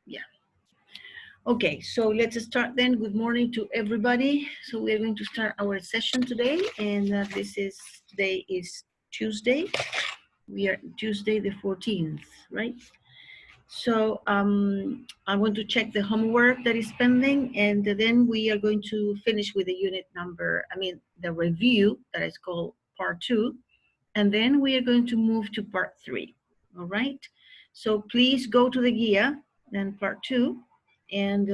Yeah. Okay, so let's start then. Good morning to everybody. So we're going to start our session today, and today is Tuesday. We are Tuesday the 14th, right? So I want to check the homework that is pending, and then we are going to finish with the unit number, the review that is called part 2, and then we are going to move to part 3, all right? So please go to the guía, then part 2, and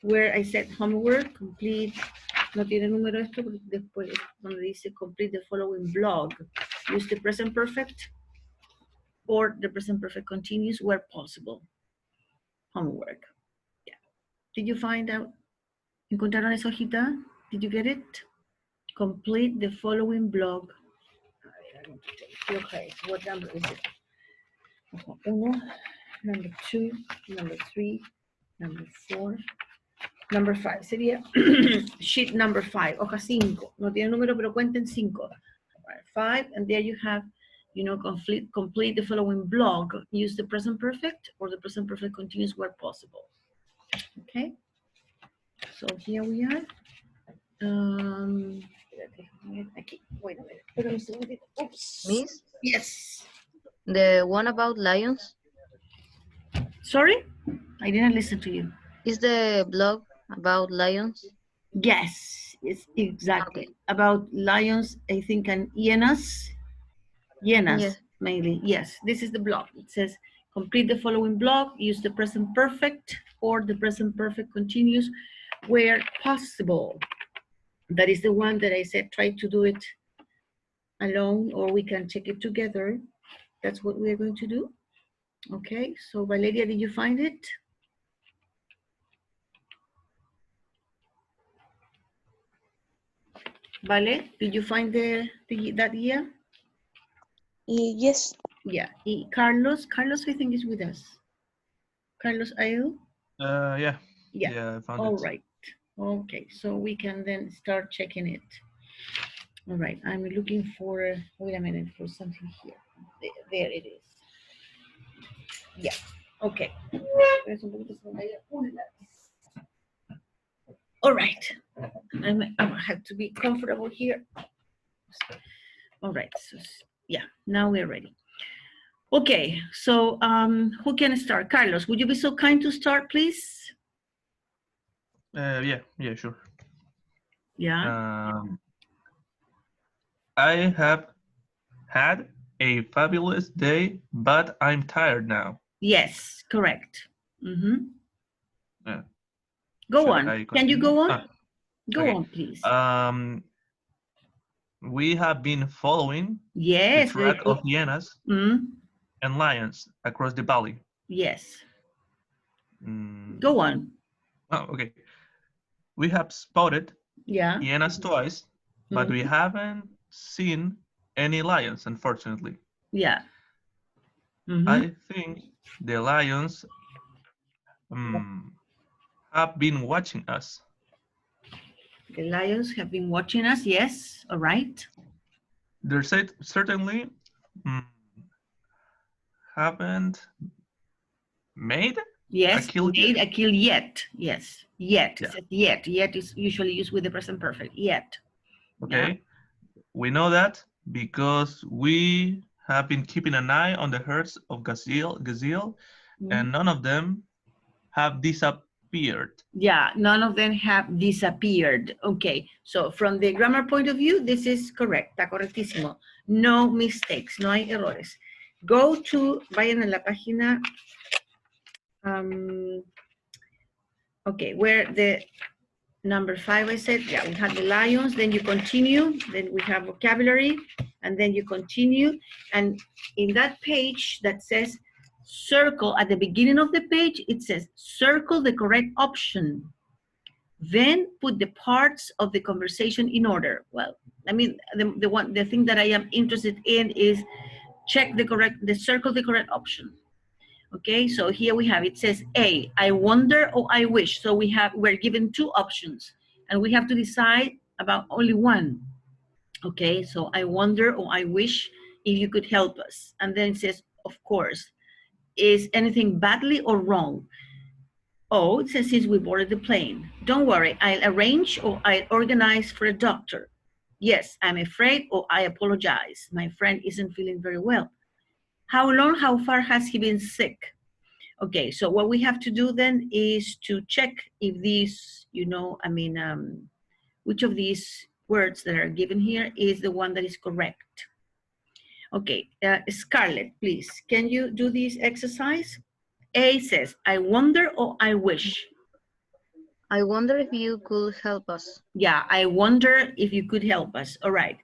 where I said homework, complete, no tiene número esto, porque después donde dice complete the following blog, use the present perfect or the present perfect continuous where possible. Homework. Yeah. Did you find out? ¿Encontraron esa hojita? Did you get it? Complete the following blog. Okay, what number is it? Uno, number 2, number 3, number 4, number 5. Sería sheet number 5, hoja 5. No tiene número, pero cuenten 5. 5, and there you have, complete the following blog. Use the present perfect or the present perfect continuous where possible. Okay, so here we are. Aquí. Wait a minute. Oops. Miss, Yes. the one about lions Sorry, I didn't listen to you. is the blog about lions. Yes, it's exactly Okay. about lions. I think and hyenas. Hyenas Yes. mainly. Yes, this is the blog. It says complete the following blog. Use the present perfect or the present perfect continuous where possible. That is the one that I said try to do it alone or we can check it together. That's what we're going to do. Okay, so Valeria, did you find it? Vale, did you find that year? Yes. Yeah. Carlos, I think is with us. Carlos, are you? Yeah. Yeah. Yeah, I found All it. right. Okay, so we can then start checking it. All right, I'm looking for, wait a minute, for something here. There it is. Yeah, okay. All right, I have to be comfortable here. All right, so yeah, now we're ready. Okay, so who can start? Carlos, would you be so kind to start, please? Yeah, sure. Yeah. I have had a fabulous day, but I'm tired now. Yes, correct. Mm-hmm. Yeah. Go Should on. I Can you continue? go on? Go okay. on, please. We have been following Yes, the track of hyenas and lions across the valley. Yes. Go on. Oh, okay. We have spotted hyenas twice, but we haven't seen any lions, unfortunately. Yeah. I think the lions have been watching us. The lions have been watching us, yes, all right. They certainly haven't made a kill yet. Yes, yet. Yeah. Yet is usually used with the present perfect, yet. Okay, we know that because we have been keeping an eye on the herds of gazelle, and none of them have disappeared. Yeah, none of them have disappeared. Okay, so from the grammar point of view, this is correct, está correctísimo. No mistakes, no hay errores. Go to, vayan a la página, okay, where the number 5 I said, yeah, we have the lions, then you continue, then we have vocabulary, and then you continue, and in that page that says circle, at the beginning of the page, it says circle the correct option. Then put the parts of the conversation in order. Well, I mean, the thing that I am interested in is circle the correct option. Okay, so here we have, it says A, I wonder or I wish. So we're given 2 options and we have to decide about only one. Okay, so I wonder or I wish if you could help us. And then it says, of course, is anything badly or wrong? Oh, it says since we boarded the plane. Don't worry, I'll arrange or I'll organize for a doctor. Yes, I'm afraid or I apologize. My friend isn't feeling very well. How long, how far has he been sick? Okay, so what we have to do then is to check if these, which of these words that are given here is the one that is correct. Okay, Scarlett, please, can you do this exercise? A says, I wonder or I wish. I wonder if you could help us. Yeah, I wonder if you could help us. All right.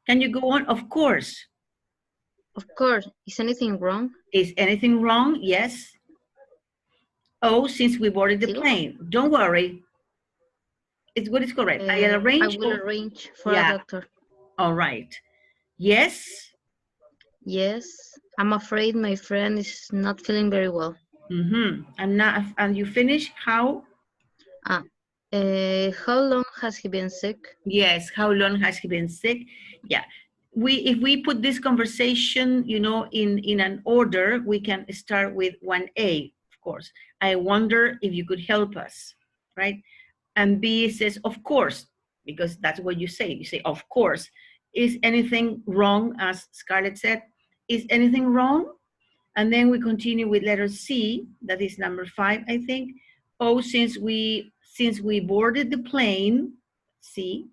Can you go on? Of course. Of course. Is anything wrong? Is anything wrong? Yes. Oh, since we boarded the Sí. plane. Don't worry. It's what is correct. I'll I arrange. will arrange for Yeah. a doctor. All right. Yes. Yes. I'm afraid my friend is not feeling very well. And you finish how? How long has he been sick? Yes. How long has he been sick? Yeah. If we put this conversation, in an order, we can start with 1A, of course. I wonder if you could help us, right? And B says, of course, because that's what you say. You say, of course. Is anything wrong, as Scarlett said? Is anything wrong? And then we continue with letter C, that is number 5, I think. Oh, since we boarded the plane, C,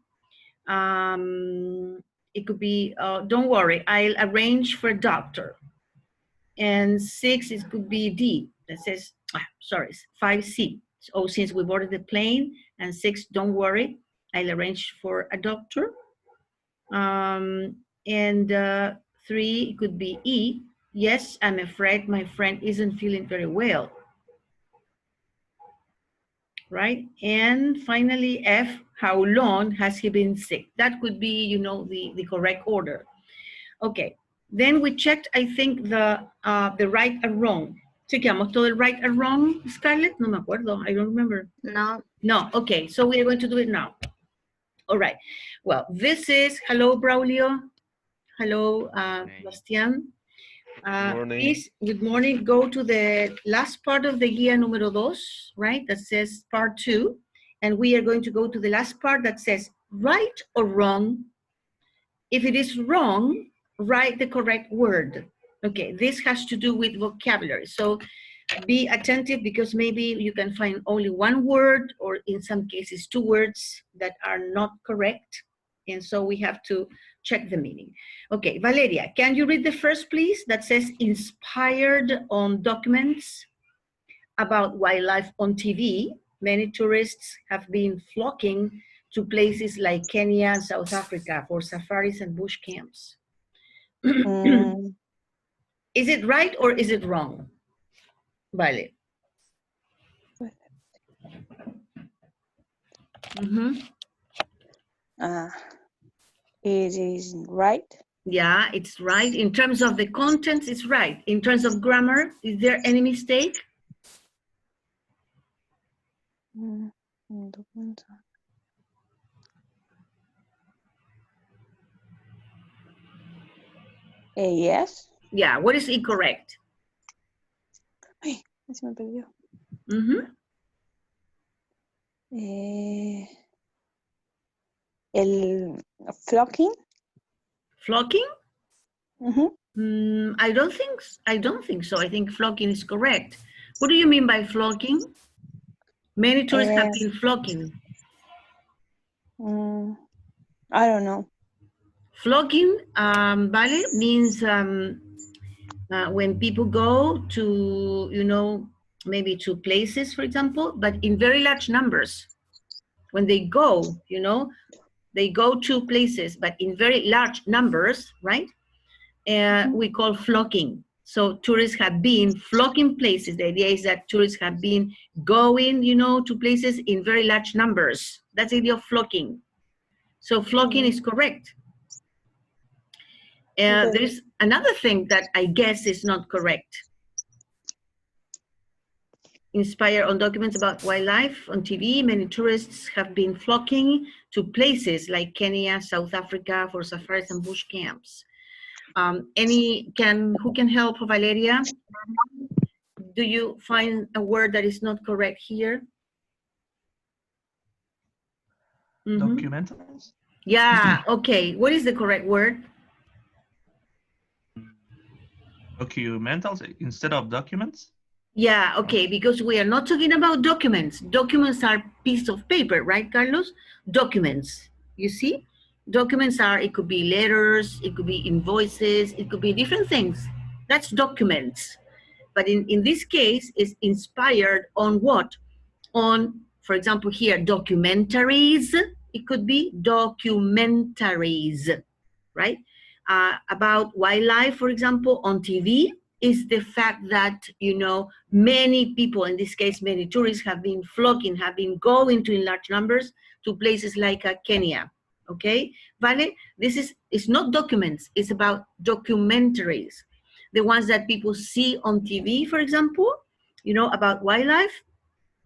it could be, don't worry, I'll arrange for a doctor. And 6, it could be D, that says, 5C. Oh, since we boarded the plane, and 6, don't worry, I'll arrange for a doctor. And 3, it could be E. Yes, I'm afraid my friend isn't feeling very well. Right? And finally, F, how long has he been sick? That could be, the correct order. Okay. Then we checked, I think, the right and wrong. Chequeamos todo el right and wrong, Scarlett? No me acuerdo. I don't remember. No. No. Okay. So we are going to do it now. All right. Well, this is, hello, Braulio. Hello, Bastian. Please, good morning. Go to the last part of the guía número 2, right? That says part 2. And we are going to go to the last part that says right or wrong. If it is wrong, write the correct word. Okay, this has to do with vocabulary. So be attentive because maybe you can find only one word or in some cases 2 words that are not correct. And so we have to check the meaning. Okay, Valeria, can you read the first, please? That says inspired on documents about wildlife on TV. Many tourists have been flocking to places like Kenya and South Africa for safaris and bush camps. Is it right or is it wrong? Vale. It is right. Yeah, it's right. In terms of the contents, it's right. In terms of grammar, is there any mistake? Yes. Yeah, what is incorrect? Ay, se me perdió. El flocking. Flocking? Mm-hmm. I don't think so. I think flocking is correct. What do you mean by flocking? Many tourists have been flocking. I don't know. Flocking, vale, means when people go to, maybe to places, for example, but in very large numbers. When they go, they go to places, but in very large numbers, right? We call flocking. So tourists have been flocking places. The idea is that tourists have been going, to places in very large numbers. That's the idea of flocking. So flocking is correct. There's another thing that I guess is not correct. Inspired on documents about wildlife on TV, many tourists have been flocking to places like Kenya, South Africa for safaris and bush camps. Who can help Valeria? do you find a word that is not correct here? Mhm. Documentals? Yeah, okay. What is the correct word? Documentals instead of documents? Yeah, okay, because we are not talking about documents. Documents are piece of paper, right, Carlos? Documents, you see? Documents are, it could be letters, it could be invoices, it could be different things. That's documents. But in this case, it's inspired on what? On, for example, here, documentaries. It could be documentaries, right? About wildlife, for example, on TV, is the fact that, you know, many people, in this case, many tourists have been flocking, have been going to in large numbers to places like Kenya, okay? Vale? This is, it's not documents, it's about documentaries. The ones that people see on TV, for example, you know, about wildlife,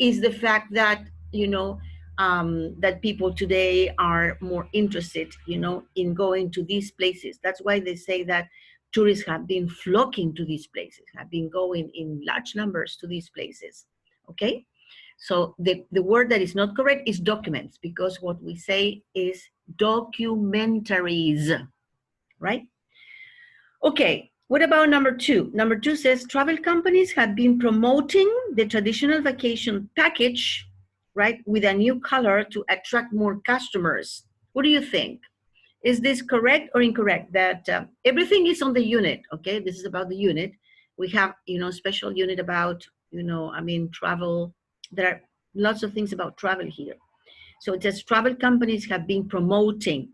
is the fact that, you know, that people today are more interested, you know, in going to these places. That's why they say that tourists have been flocking to these places, have been going in large numbers to these places, okay? So the word that is not correct is documents, because what we say is documentaries, right? Okay, what about number two? Number two says travel companies have been promoting the traditional vacation package, right, with a new color to attract more customers. What do you think? Is this correct or incorrect? That everything is on the unit, okay? This is about the unit. We have, you know, special unit about, you know, I mean, travel. There are lots of things about travel here. So it says travel companies have been promoting,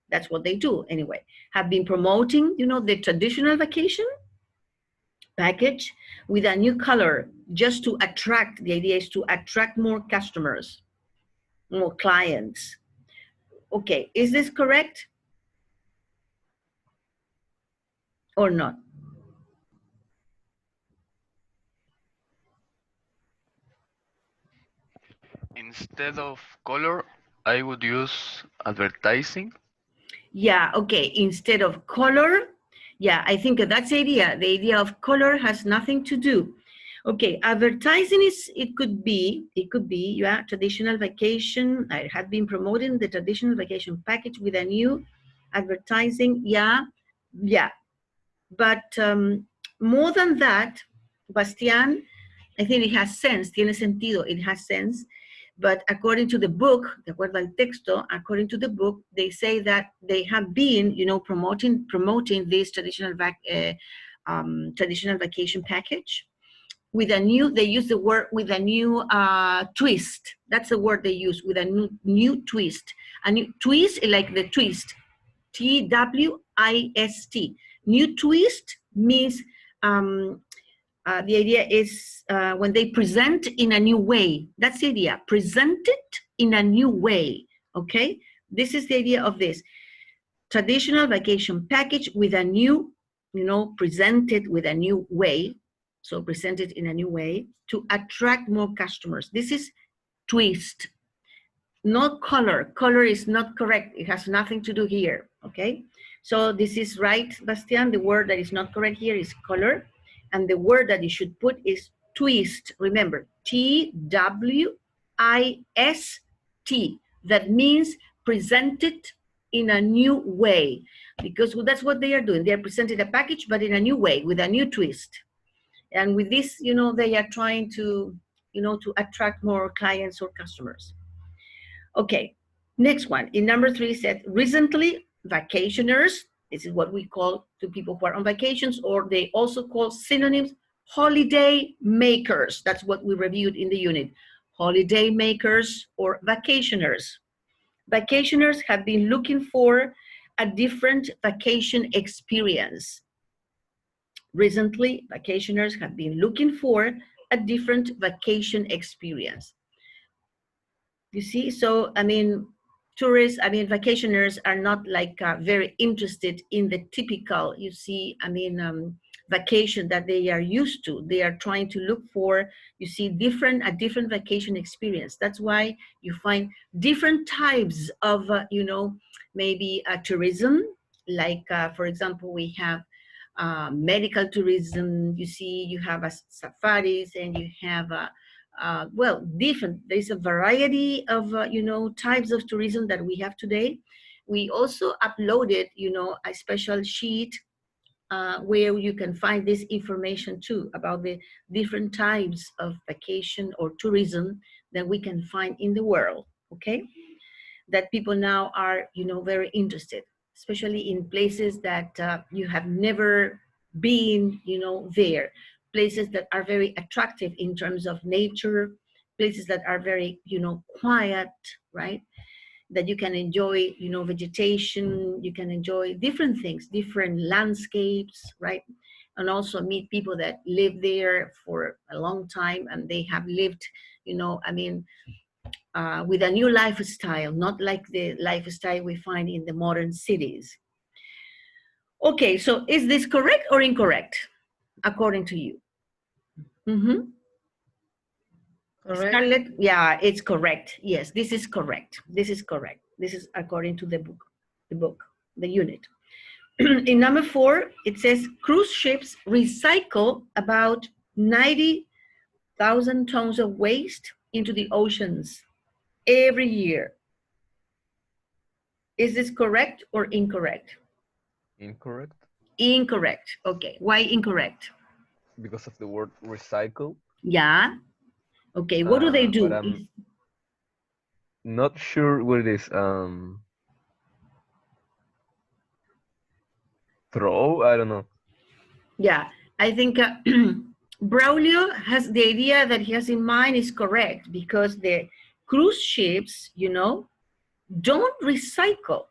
that's what they do anyway, have been promoting, you know, the traditional vacation package with a new color, just to attract, the idea is to attract more customers, more clients. Okay, is this correct or not? Instead of color, I would use advertising. Yeah, okay, instead of color, yeah, I think that's the idea. The idea of color has nothing to do. Okay, advertising is, it could be, yeah, traditional vacation. I had been promoting the traditional vacation package with a new advertising, yeah, yeah. But more than that, Bastian, I think it has sense, tiene sentido, it has sense. But according to the book, de acuerdo al texto, according to the book, they say that they have been, you know, promoting this traditional traditional vacation package with a new, they use the word with a new twist. That's the word they use, with a new twist. A new twist, like the twist, T-W-I-S-T. New twist means the idea is when they present in a new way. That's the idea, present it in a new way, okay? This is the idea of this. Traditional vacation package with a new, you know, presented with a new way. So presented in a new way to attract more customers. This is twist, not color. Color is not correct. It has nothing to do here, okay? So this is right, Bastian. The word that is not correct here is color. And the word that you should put is twist. Remember, T-W-I-S-T. That means presented in a new way, because that's what they are doing. They are presenting a package, but in a new way, with a new twist. And with this, you know, they are trying to, you know, to attract more clients or customers. Okay, next one. In number three said, recently, vacationers, this is what we call to people who are on vacations, or they also call synonyms, holiday makers. That's what we reviewed in the unit. Holiday makers or vacationers. Vacationers have been looking for a different vacation experience. Recently, vacationers have been looking for a different vacation experience. You see, so I mean, tourists, I mean, vacationers are not like very interested in the typical, you see, I mean, vacation that they are used to. They are trying to look for, you see, a different vacation experience. That's why you find different types of, you know, maybe tourism, like, for example, we have medical tourism. You see, you have safaris, and you have well, different. There's a variety of types of tourism that we have today. We also uploaded a special sheet where you can find this information too about the different types of vacation or tourism that we can find in the world. Okay, that people now are very interested, especially in places that you have never been there, places that are very attractive in terms of nature, places that are very quiet, right, that you can enjoy vegetation, you can enjoy different things, different landscapes, right, and also meet people that live there for a long time and they have lived with a new lifestyle, not like the lifestyle we find in the modern cities. Okay, so is this correct or incorrect, according to you? Mm-hmm. Correct. Scarlett, yeah, it's correct. Yes, this is correct. This is correct. This is according to the book, the unit. In number 4, it says cruise ships recycle about 90,000 tons of waste into the oceans every year. Is this correct or incorrect? Incorrect. Incorrect. Okay. Why incorrect? Because of the word recycle. Yeah. Okay. What do they do? But I'm not sure what it is. Throw? I don't know. Yeah. I think Braulio has the idea that he has in mind is correct, because the cruise ships, don't recycle.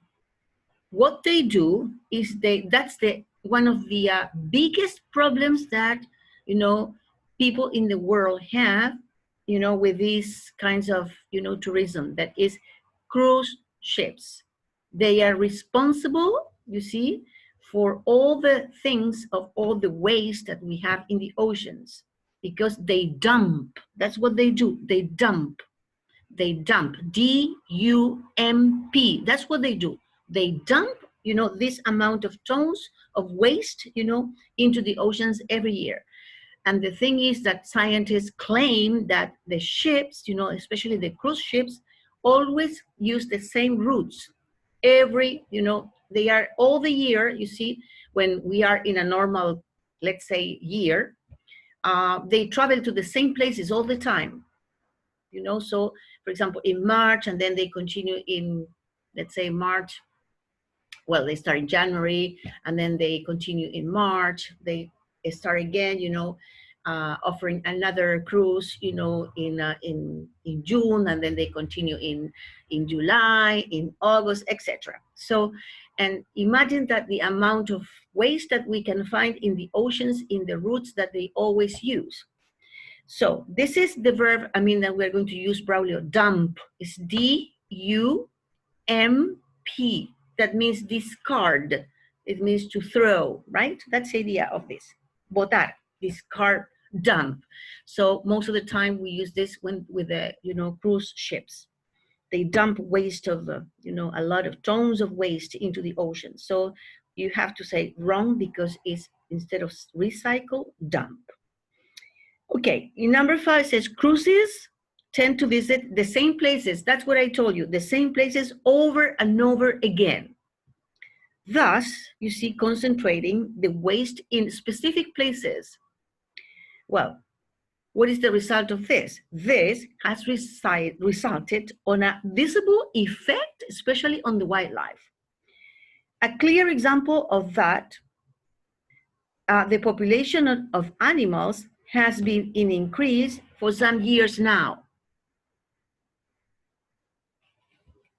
What they do is that's one of the biggest problems that people in the world have with these kinds of tourism, that is cruise ships. They are responsible, you see, for all the things of all the waste that we have in the oceans, because they dump. That's what they do. They dump, D-U-M-P. That's what they do. They dump, this amount of tons of waste, into the oceans every year. And the thing is that scientists claim that the ships, especially the cruise ships, always use the same routes. They are all the year, you see, when we are in a normal, let's say, year, they travel to the same places all the time. So for example, in March, and then they continue in, let's say, March. Well, they start in January, and then they continue in March. They start again, offering another cruise, in June, and then they continue in July, in August, etc. So, and imagine that the amount of waste that we can find in the oceans in the routes that they always use. So this is the verb, that we're going to use, Braulio. Dump is D-U-M-P. That means discard. It means to throw, right? That's the idea of this. Botar, discard, dump. So most of the time we use this with the, cruise ships. They dump waste of, a lot of tons of waste into the ocean. So you have to say wrong, because it's, instead of recycle, dump. Okay, in number 5 says cruises tend to visit the same places. That's what I told you, the same places over and over again. Thus, you see, concentrating the waste in specific places. Well, what is the result of this? This has resulted on a visible effect, especially on the wildlife. A clear example of that, the population of animals has been in increase for some years now.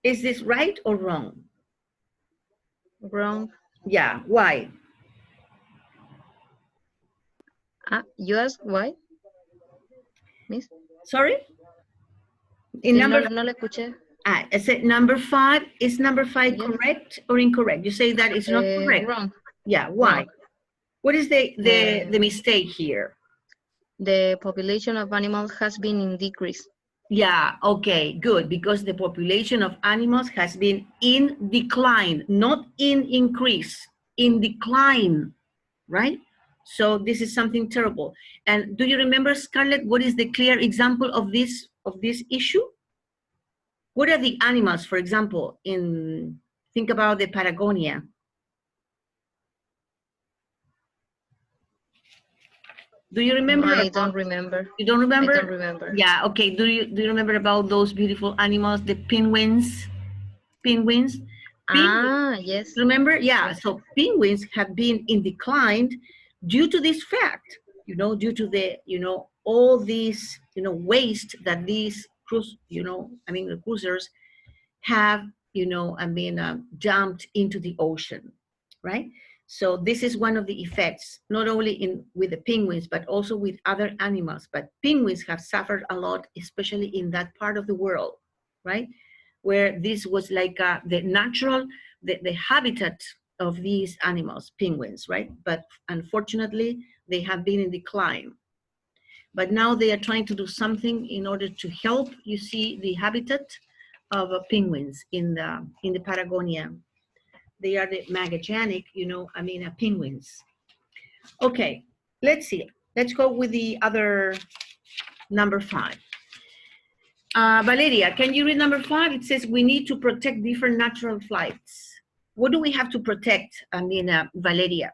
Is this right or wrong? Wrong. Yeah, why? You asked why? Miss? Sorry? Sí, no le escuché. I said number 5. Is number 5 Yes. correct or incorrect? You say that it's not correct. Wrong. Yeah, why? Wrong. What is the mistake here? The population of animals has been in decrease. Yeah, okay, good, because the population of animals has been in decline, not in increase, in decline. right? So this is something terrible. And do you remember, Scarlett, what is the clear example of this issue? What are the animals, for example, think about the Patagonia. Do you remember? I don't remember. You don't remember? I don't remember. Yeah, okay. Do you remember about those beautiful animals, the penguins? Penguins? Ah, yes. Remember? Yeah, Yes. so penguins have been in decline due to this fact, due to the, all these, waste that these the cruisers have, dumped into the ocean, right? So this is one of the effects, not only with the penguins, but also with other animals. But penguins have suffered a lot, especially in that part of the world, right? Where this was like the natural, the habitat of these animals, penguins, right? But unfortunately, they have been in decline. But now they are trying to do something in order to help, you see, the habitat of penguins in the Patagonia. They are the Magallanica, penguins. Okay, let's see. Let's go with the other number 5. Valeria, can you read number 5? It says we need to protect different natural flights. What do we have to protect, Valeria?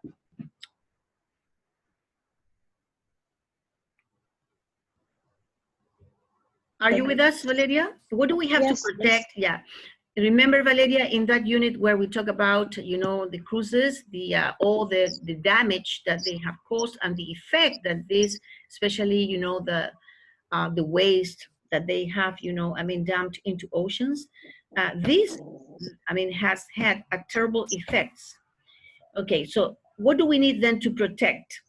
Are you with us, Valeria? What do we have Yes, to protect? Yeah. Remember, Valeria, in that unit where we talk about, the cruises, all the damage that they have caused and the effect that this, especially, the waste that they have, dumped into oceans. This, has had a terrible effects. Okay, so what do we need then to protect?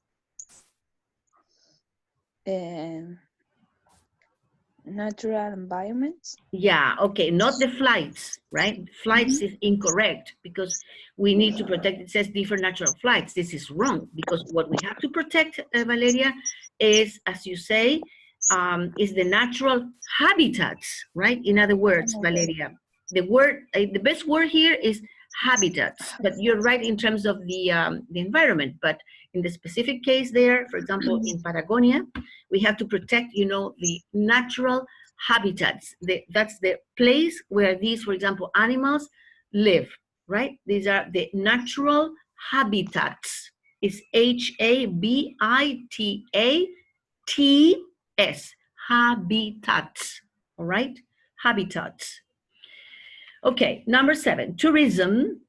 Natural environments. Yeah, okay, not the flights, right? Flights is incorrect because we need to protect, it says different natural flights. This is wrong because what we have to protect, Valeria, is, as you say, is the natural habitats, right? In other words, Valeria, the best word here is habitats, but you're right in terms of the environment, but in the specific case there, for example, in Patagonia, we have to protect, the natural habitats. That's the place where these, for example, animals live, right? These are the natural habitats. It's Habitats, habitats, all right? Habitats. Okay, number 7, tourism.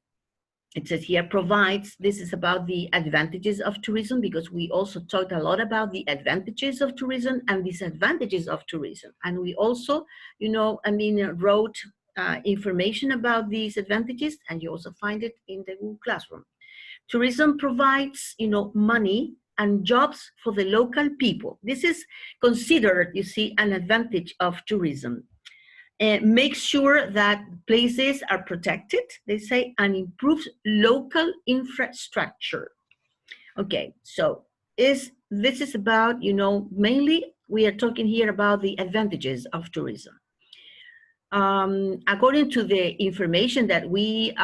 It says here provides, this is about the advantages of tourism because we also talked a lot about the advantages of tourism and disadvantages of tourism. And we also, wrote information about these advantages, and you also find it in the Google Classroom. Tourism provides, money and jobs for the local people. This is considered, you see, an advantage of tourism. Make sure that places are protected, they say, and improves local infrastructure. Okay, so this is about, mainly we are talking here about the advantages of tourism. According to the information that we,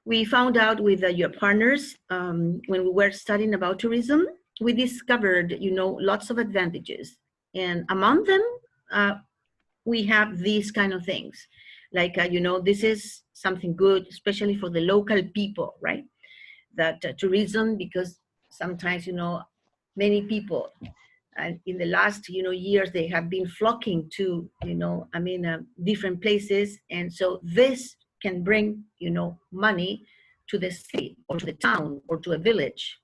we found out with your partners when we were studying about tourism, we discovered, lots of advantages. And among them, we have these kind of things. Like, this is something good, especially for the local people, right? That tourism, because sometimes, many people, and in the last, years, they have been flocking to, different places. And so this can bring, money to the city or to the town or to a village.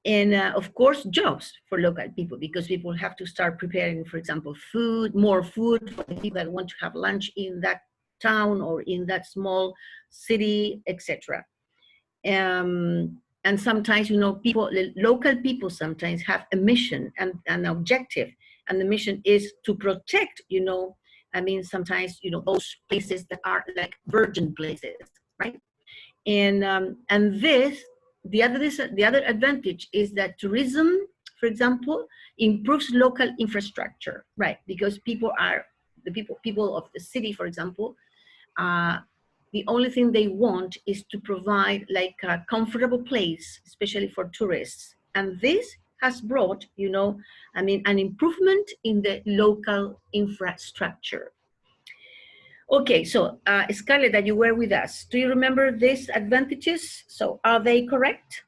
And of course, jobs for local people, because people have to start preparing, for example, more food for the people that want to have lunch in that town or in that small city, etc. And sometimes, local people sometimes have a mission and an objective, and the mission is to protect, sometimes, those places that are like virgin places, right? And this, the other advantage is that tourism, for example, improves local infrastructure, right? Because people of the city, for example, the only thing they want is to provide like a comfortable place, especially for tourists. And this has brought, you know, I mean, an improvement in the local infrastructure. Okay, so Scarlett, that you were with us, do you remember these advantages? So are they correct?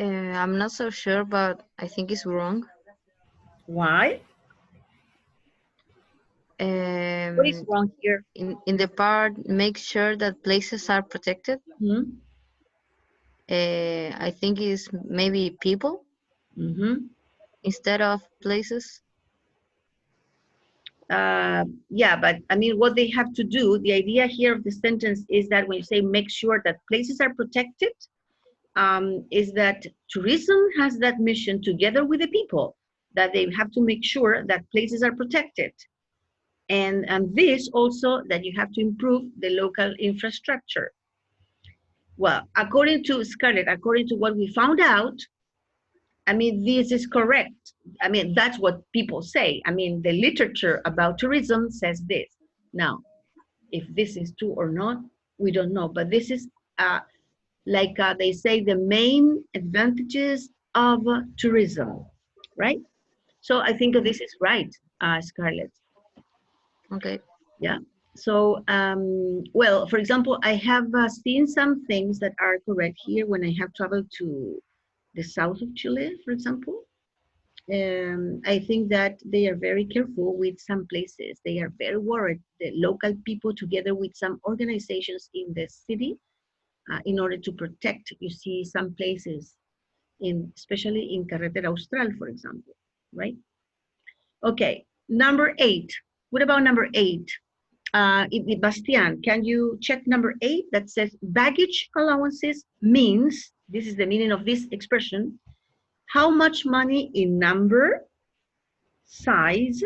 I'm not so sure, but I think it's wrong. Why? What is Um, wrong here? in the part, make sure that places are protected. Hmm? I think it's maybe people Mm-hmm. instead of places. Yeah, but I mean, what they have to do, the idea here of the sentence is that when you say make sure that places are protected, is that tourism has that mission together with the people, that they have to make sure that places are protected. And this also, that you have to improve the local infrastructure. Well, according to Scarlett, according to what we found out, I mean, this is correct. I mean, that's what people say. I mean, the literature about tourism says this. Now, if this is true or not, we don't know. But this is, they say, the main advantages of tourism, right? So I think this is right, Scarlett. Okay. Yeah. So, well, for example, I have seen some things that are correct here when I have traveled to the south of Chile, for example. I think that they are very careful with some places. They are very worried, the local people together with some organizations in the city, in order to protect, you see, some places, especially in Carretera Austral, for example, right? Okay, number 8. What about number 8? Bastian, can you check number 8 that says baggage allowances means, this is the meaning of this expression, how much money in number, size,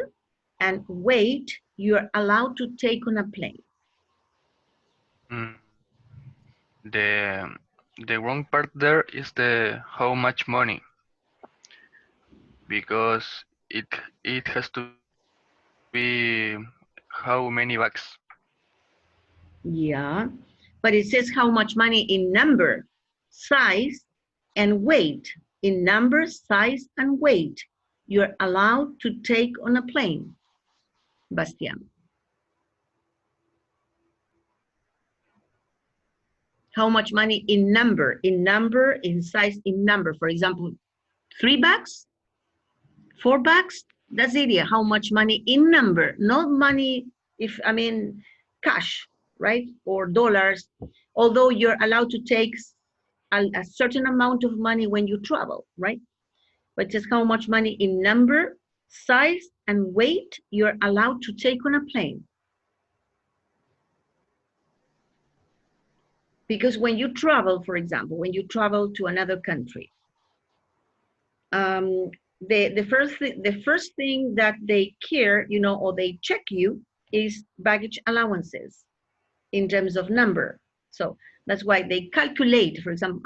and weight you're allowed to take on a plane. Mm, the wrong part there is the how much money, because it it has to be how many bags. Yeah, but it says how much money in number, size, and weight. In number, size, and weight you're allowed to take on a plane, Bastian. How much money in number, in size, in number. For example, 3 bags, 4 bags, that's the idea. How much money in number, not money, if I mean cash, right? Or dollars, although you're allowed to take a certain amount of money when you travel, right? But just how much money in number, size, and weight you're allowed to take on a plane. Because when you travel, for example, when you travel to another country, the first thing that they care, you know, or they check you is baggage allowances in terms of number. So that's why they calculate, for example,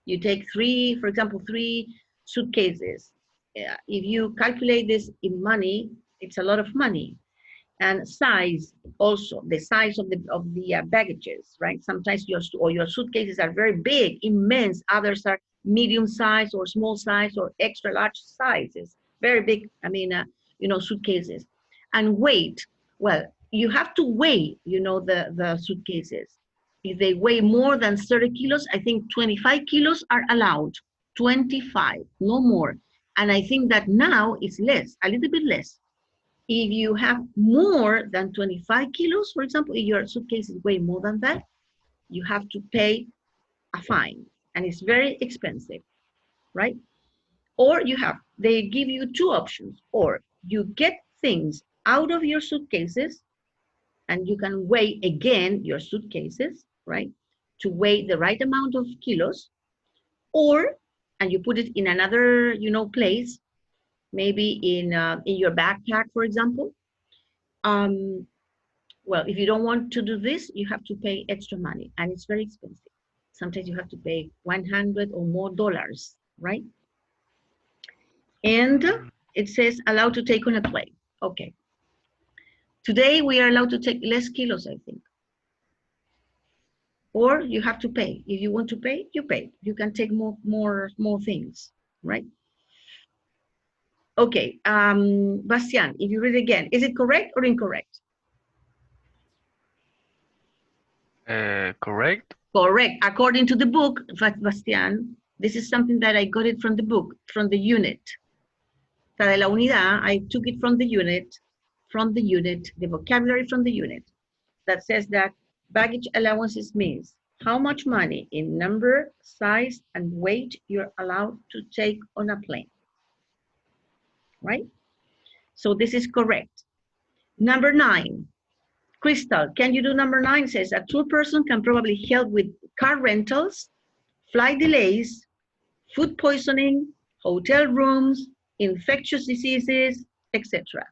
you take 3, for example, 3 suitcases. If you calculate this in money, it's a lot of money. And size also, the size of the baggages, right? Sometimes your suitcases are very big, immense. Others are medium size or small size or extra large sizes, very big. I mean, you know, suitcases. And weight. Well, you have to weigh, you know, the suitcases. If they weigh more than 30 kilos, I think 25 kilos are allowed. 25, no more. And I think that now it's less, a little bit less. If you have more than 25 kilos, for example, if your suitcase is way more than that, you have to pay a fine, and it's very expensive, right? Or they give you 2 options, or you get things out of your suitcases, and you can weigh again your suitcases, right? To weigh the right amount of kilos, and you put it in another, you know, place, maybe in your backpack, for example. Well, if you don't want to do this, you have to pay extra money, and it's very expensive. Sometimes you have to pay $100 or more, right? And it says allowed to take on a plane. Okay. Today we are allowed to take less kilos, I think. Or you have to pay. If you want to pay, you pay. You can take more things, right? Okay, Bastian, if you read again, is it correct or incorrect? Correct. Correct. According to the book, Bastian, this is something that I got it from the book, from the unit. Para la unidad, I took it from the unit, the vocabulary from the unit, that says that baggage allowances means how much money in number, size, and weight you're allowed to take on a plane, right? So this is correct. Number 9, Crystal, can you do number 9? It says a tour person can probably help with car rentals, flight delays, food poisoning, hotel rooms, infectious diseases, etc.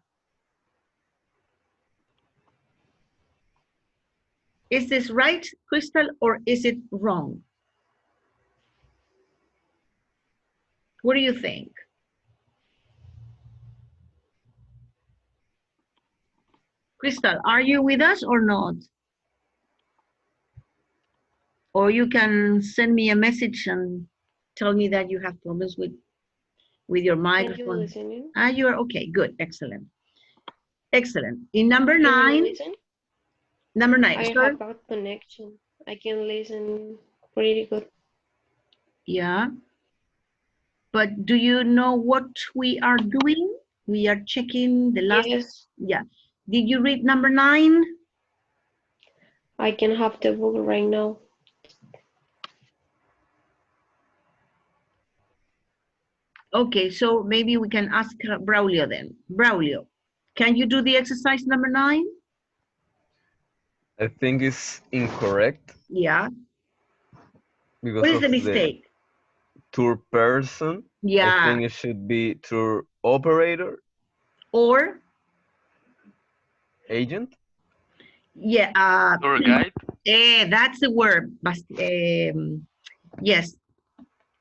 Is this right, Crystal, or is it wrong? What do you think? Crystal, are you with us or not? Or you can send me a message and tell me that you have problems with your microphone. Listening? Ah, you are okay, good, excellent. Excellent. In number Can you 9, listen? number 9, I sorry. have bad connection. I can listen pretty good. Yeah. But do you know what we are doing? We are checking the last. Yes, Yeah. Did you read number 9? I can have the book right now. Okay, so maybe we can ask Braulio then. Braulio, can you do the exercise number 9? I think it's incorrect Yeah. because What is of the mistake? tour person. I Yeah. think it should be tour operator, Or, agent. yeah. Tour guide. That's the word. Yes.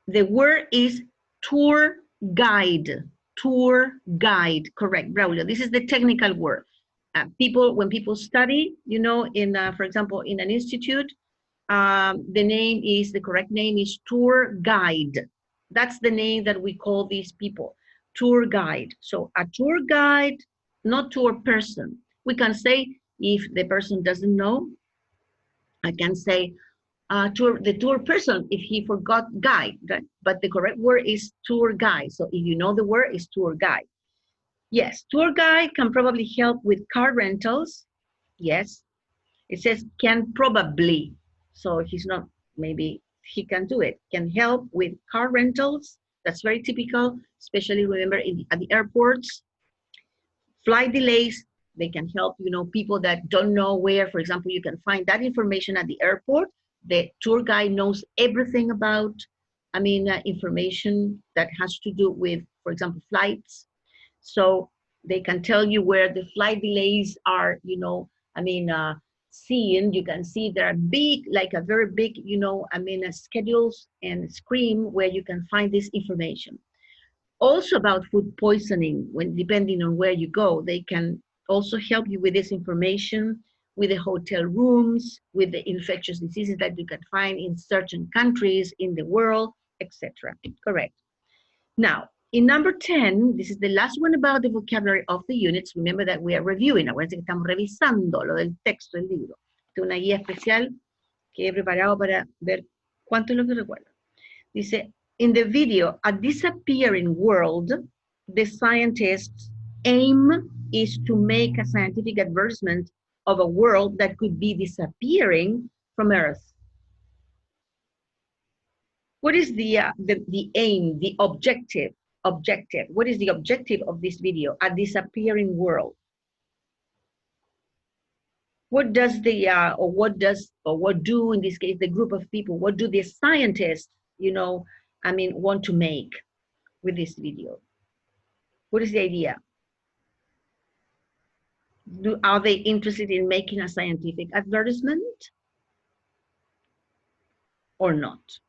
The word is tour guide. Tour guide. Correct, Braulio. This is the technical word. When people study, you know, for example, in an institute, the correct name is tour guide. That's the name that we call these people, tour guide. So a tour guide, not tour person. We can say, if the person doesn't know, I can say the tour person if he forgot guide, right? But the correct word is tour guide. So if you know the word, is tour guide. Yes, tour guide can probably help with car rentals. Yes, it says can probably. So he's not, maybe he can do it. Can help with car rentals. That's very typical, especially remember at the airports. Flight delays, they can help, you know, people that don't know where, for example, you can find that information at the airport. The tour guide knows everything about, information that has to do with, for example, flights. So they can tell you where the flight delays are, seen. You can see there are big, like a very big, schedules and screen where you can find this information. Also about food poisoning, when depending on where you go, they can also help you with this information, with the hotel rooms, with the infectious diseases that you can find in certain countries in the world, etc. Correct. Now, in number 10, this is the last one about the vocabulary of the units. Remember that we are reviewing. Acuérdense que estamos revisando lo del texto del libro. Esta es una guía especial que he preparado para ver cuánto es lo que recuerdo. Dice, in the video, A Disappearing World, the scientist's aim is to make a scientific advertisement of a world that could be disappearing from Earth. What is the aim, the objective? What is the objective of this video? A disappearing world. What does what do, in this case, the group of people, what do the scientists, want to make with this video? What is the idea? Are they interested in making a scientific advertisement or not?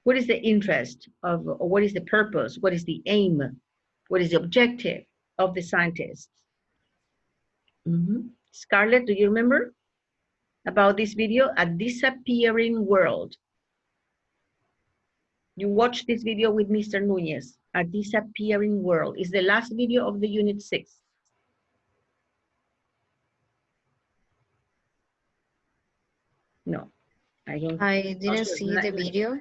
What is the interest of, or what is the purpose? What is the aim? What is the objective of the scientists? Scarlett, do you remember about this video? A disappearing world. You watched this video with Mr. Nunez, A Disappearing World. It's the last video of the Unit 6. No, I don't. I didn't see the video.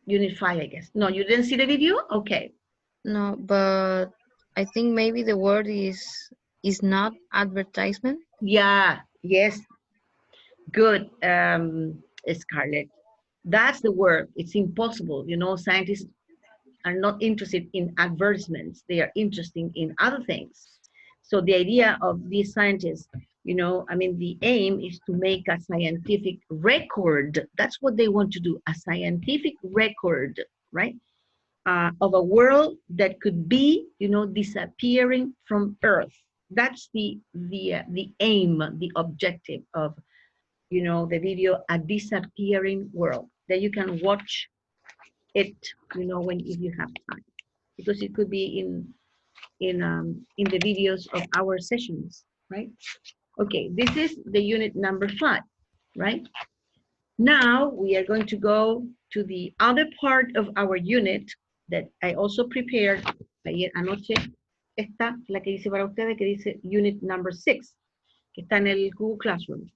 Unit 5, I guess. No, you didn't see the video? Okay. No, but I think maybe the word is not advertisement. Yeah, yes. Good, Scarlett. That's the word. It's impossible. You know, scientists are not interested in advertisements. They are interested in other things. So the idea of these scientists, you know, I mean, the aim is to make a scientific record. That's what they want to do, a scientific record, right? Of a world that could be, you know, disappearing from Earth. That's the aim, the objective of, you know, the video, A Disappearing World. That you can watch it, you know, if you have time, because it could be in the videos of our sessions, right? Okay, this is the unit number 5, right? Now we are going to go to the other part of our unit that I also prepared ayer anoche. Esta, la que hice para ustedes, que dice unit number 6, que está en el Google Classroom.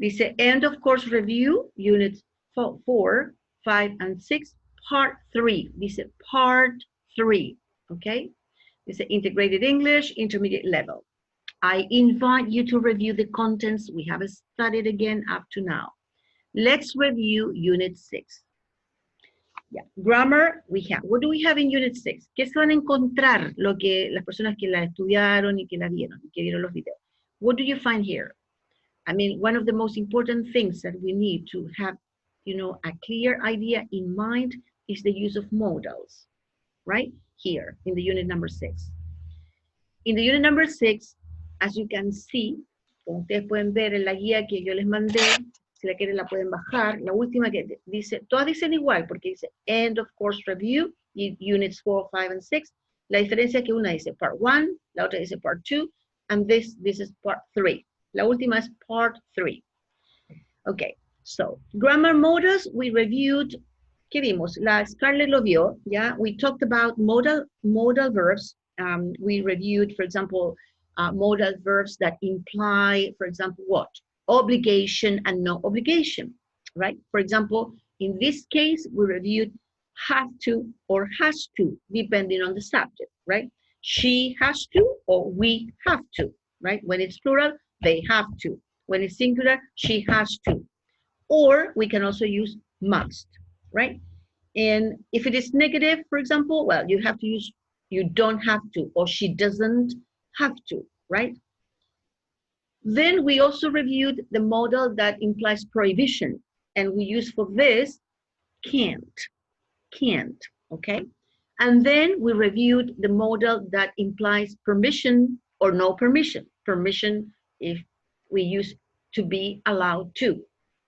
Dice end of course review, units 4, 5, and 6, part 3. Dice part 3, okay? Dice integrated English, intermediate level. I invite you to review the contents we have studied again up to now. Let's review unit 6. Yeah. Grammar, we have. What do we have in unit 6? ¿Qué se van a encontrar lo que las personas que la estudiaron y que la vieron, y que vieron los videos? What do you find here? I mean, one of the most important things that we need to have, you know, a clear idea in mind is the use of modals, right? Here in the unit number 6. In the unit number 6, as you can see, como ustedes pueden ver en la guía que yo les mandé, si la quieren la pueden bajar, la última que dice, todas dicen igual, porque dice end of course review, units 4, 5, and 6. La diferencia es que una dice part 1, la otra dice part 2, and this is part 3. La última es part 3. Okay, so grammar modals we reviewed. ¿Qué vimos? La Scarlett lo vio, yeah? We talked about modal verbs. We reviewed, for example, modal verbs that imply, for example, what? Obligation and no obligation, right? For example, in this case, we reviewed have to or has to, depending on the subject, right? She has to or we have to, right? When it's plural, they have to. When it's singular, she has to. Or we can also use must, right? And if it is negative, for example, well, you have to use you don't have to, or she doesn't have to, right? Then we also reviewed the modal that implies prohibition, and we use for this can't, okay? And then we reviewed the modal that implies permission or no permission. Permission if we use to be allowed to.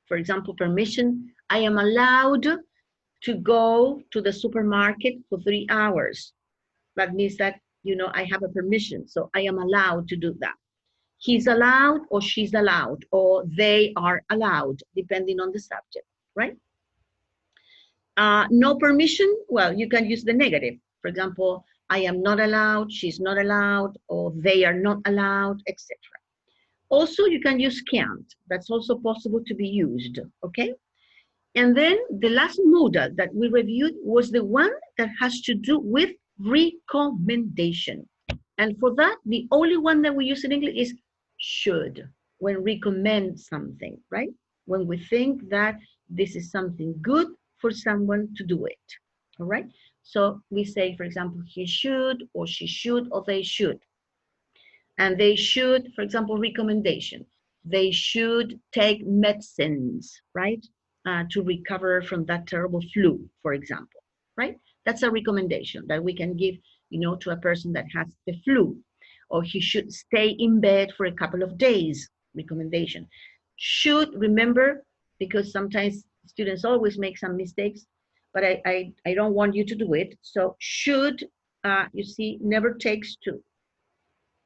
For example, permission, I am allowed to go to the supermarket for 3 hours. That means that, you know, I have a permission, so I am allowed to do that. He's allowed or she's allowed, or they are allowed, depending on the subject, right? No permission, well, you can use the negative. For example, I am not allowed, she's not allowed, or they are not allowed, etc. Also, you can use can't. That's also possible to be used, okay? And then the last modal that we reviewed was the one that has to do with recommendation. And for that, the only one that we use in English is should, when recommend something, right? When we think that this is something good for someone to do it, all right? So we say, for example, he should, or she should, or they should. And they should, for example, recommendation. They should take medicines, right? To recover from that terrible flu, for example, right? That's a recommendation that we can give, you know, to a person that has the flu, or he should stay in bed for a couple of days, recommendation. Should, remember, because sometimes students always make some mistakes, but I don't want you to do it. So should, you see, never takes to.